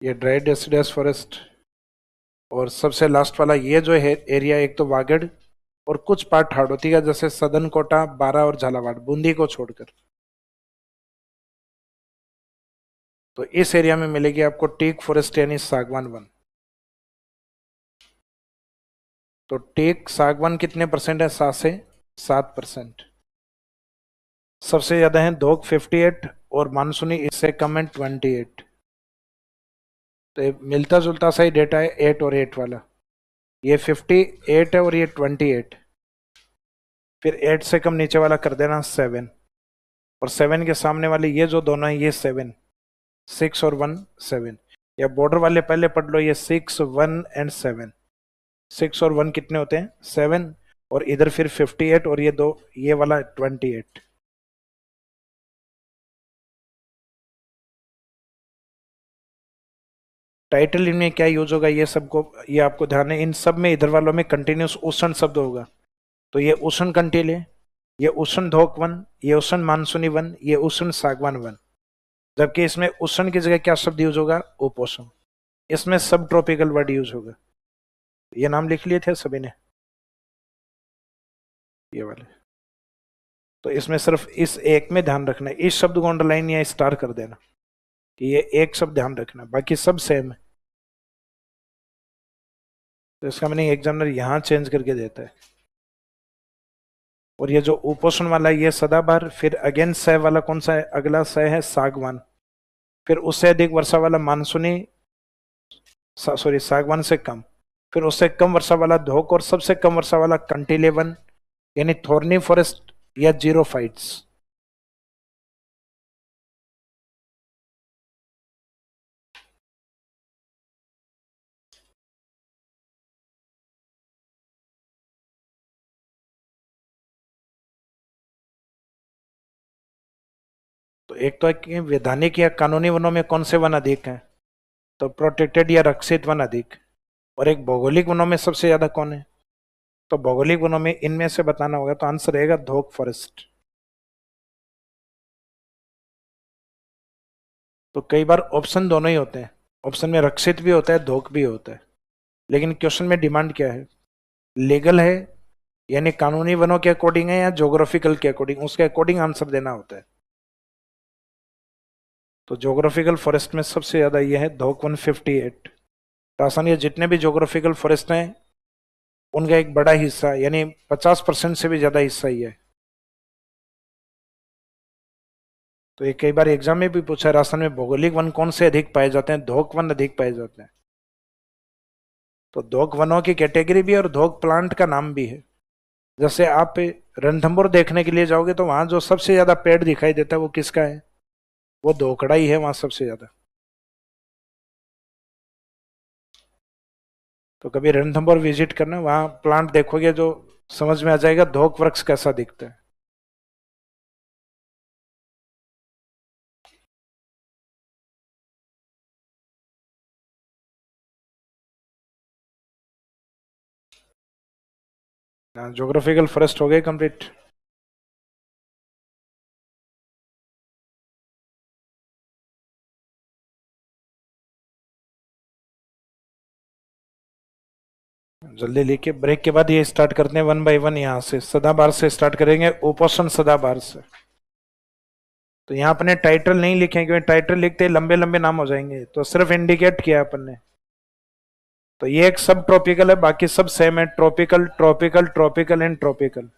ये ड्राई डेसिडस फॉरेस्ट। और सबसे लास्ट वाला ये जो है एरिया, एक तो वागड़ और कुछ पार्ट हाड़ौती का, जैसे सदन कोटा, बारा और झालावाड़, बूंदी को छोड़कर। तो इस एरिया में मिलेगी आपको टीक फॉरेस्ट यानी सागवान वन। तो टीक सागवान कितने परसेंट है, 7%। सबसे ज्यादा है धोक 58, और मानसूनी इससे कम है 28। तो ये मिलता जुलता सा ही डेटा है 8 और 8 वाला, ये 58 है और ये 28। फिर 8 से कम नीचे वाला कर देना 7, और 7 के सामने वाले ये जो दोनों है ये 7, 6 और 1 7। या बॉर्डर वाले पहले पढ़ लो, ये 6 1 एंड 7, 6 और 1 कितने होते हैं, 7। और इधर फिर 58 और ये दो, ये वाला 28। टाइटल इनमें क्या यूज होगा, ये सबको, ये आपको ध्यान है, इन सब में इधर वालों में कंटिन्यूस उष्ण शब्द होगा। तो ये उष्ण कंटील है, ये उष्ण धोक वन, ये उष्ण मानसूनी वन, ये उष्ण सागवान वन। जबकि इसमें उष्ण की जगह क्या शब्द यूज होगा, उपोष्ण। इसमें सब ट्रॉपिकल वर्ड यूज होगा। ये नाम लिख लिए थे सभी ने, ये वाले। तो इसमें सिर्फ इस एक में ध्यान रखना है, इस शब्द को अंडरलाइन या स्टार कर देना कि ये एक शब्द ध्यान रखना, बाकी सब सेम है। तो इसका मीनिंग एग्जामिनर यहाँ चेंज करके देता है। और ये जो उपोषण वाला है ये सदाबहार, फिर अगेन सह वाला कौन सा है, अगला सह है सागवान, फिर उससे अधिक वर्षा वाला मानसूनी, सॉरी सागवान से कम, फिर उससे कम वर्षा वाला धोक, और सबसे कम वर्षा वाला कंटिलेवन यानी थोर्नी फॉरेस्ट या जीरोफाइट्स। तो एक तो है कि वैधानिक या कानूनी वनों में कौन से वन अधिक हैं, तो प्रोटेक्टेड या रक्षित वन अधिक। और एक भौगोलिक वनों में सबसे ज्यादा कौन है, तो भौगोलिक वनों में इनमें से बताना होगा, तो आंसर रहेगा धोक फॉरेस्ट। तो कई बार ऑप्शन दोनों ही होते हैं, ऑप्शन में रक्षित भी होता है धोक भी होता है, लेकिन क्वेश्चन में डिमांड क्या है, लीगल है यानी कानूनी वनों के अकॉर्डिंग है या ज्योग्राफिकल के अकॉर्डिंग, उसके अकॉर्डिंग आंसर देना होता है। तो ज्योग्राफिकल फॉरेस्ट में सबसे ज्यादा ये है धोक 158। राजस्थान के जितने भी ज्योग्राफिकल फॉरेस्ट हैं उनका एक बड़ा हिस्सा यानी 50% से भी ज्यादा हिस्सा ही है। तो ये कई बार एग्जाम में भी पूछा है, राजस्थान में भौगोलिक वन कौन से अधिक पाए जाते हैं, धोक वन अधिक पाए जाते हैं। तो धोक वनों की कैटेगरी भी है और धोक प्लांट का नाम भी है। जैसे आप रणथंभौर देखने के लिए जाओगे तो वहां जो सबसे ज्यादा पेड़ दिखाई देता है वो किसका है, वो धोकड़ा ही है वहां सबसे ज्यादा। तो कभी रणथंभौर विजिट करना, वहां प्लांट देखोगे जो समझ में आ जाएगा धोक वृक्ष कैसा दिखता है। ज्योग्राफिकल फॉरेस्ट हो गए कंप्लीट। जल्दी लिखिए, ब्रेक के बाद ये स्टार्ट करते हैं वन बाय वन। यहाँ से सदाबहार से स्टार्ट करेंगे, उपोषण सदाबहार से। तो यहाँ अपने टाइटल नहीं लिखे क्योंकि टाइटल लिखते लंबे लंबे नाम हो जाएंगे, तो सिर्फ इंडिकेट किया अपन ने। तो ये एक सब ट्रॉपिकल है, बाकी सब सेम है, tropical tropical tropical and tropical.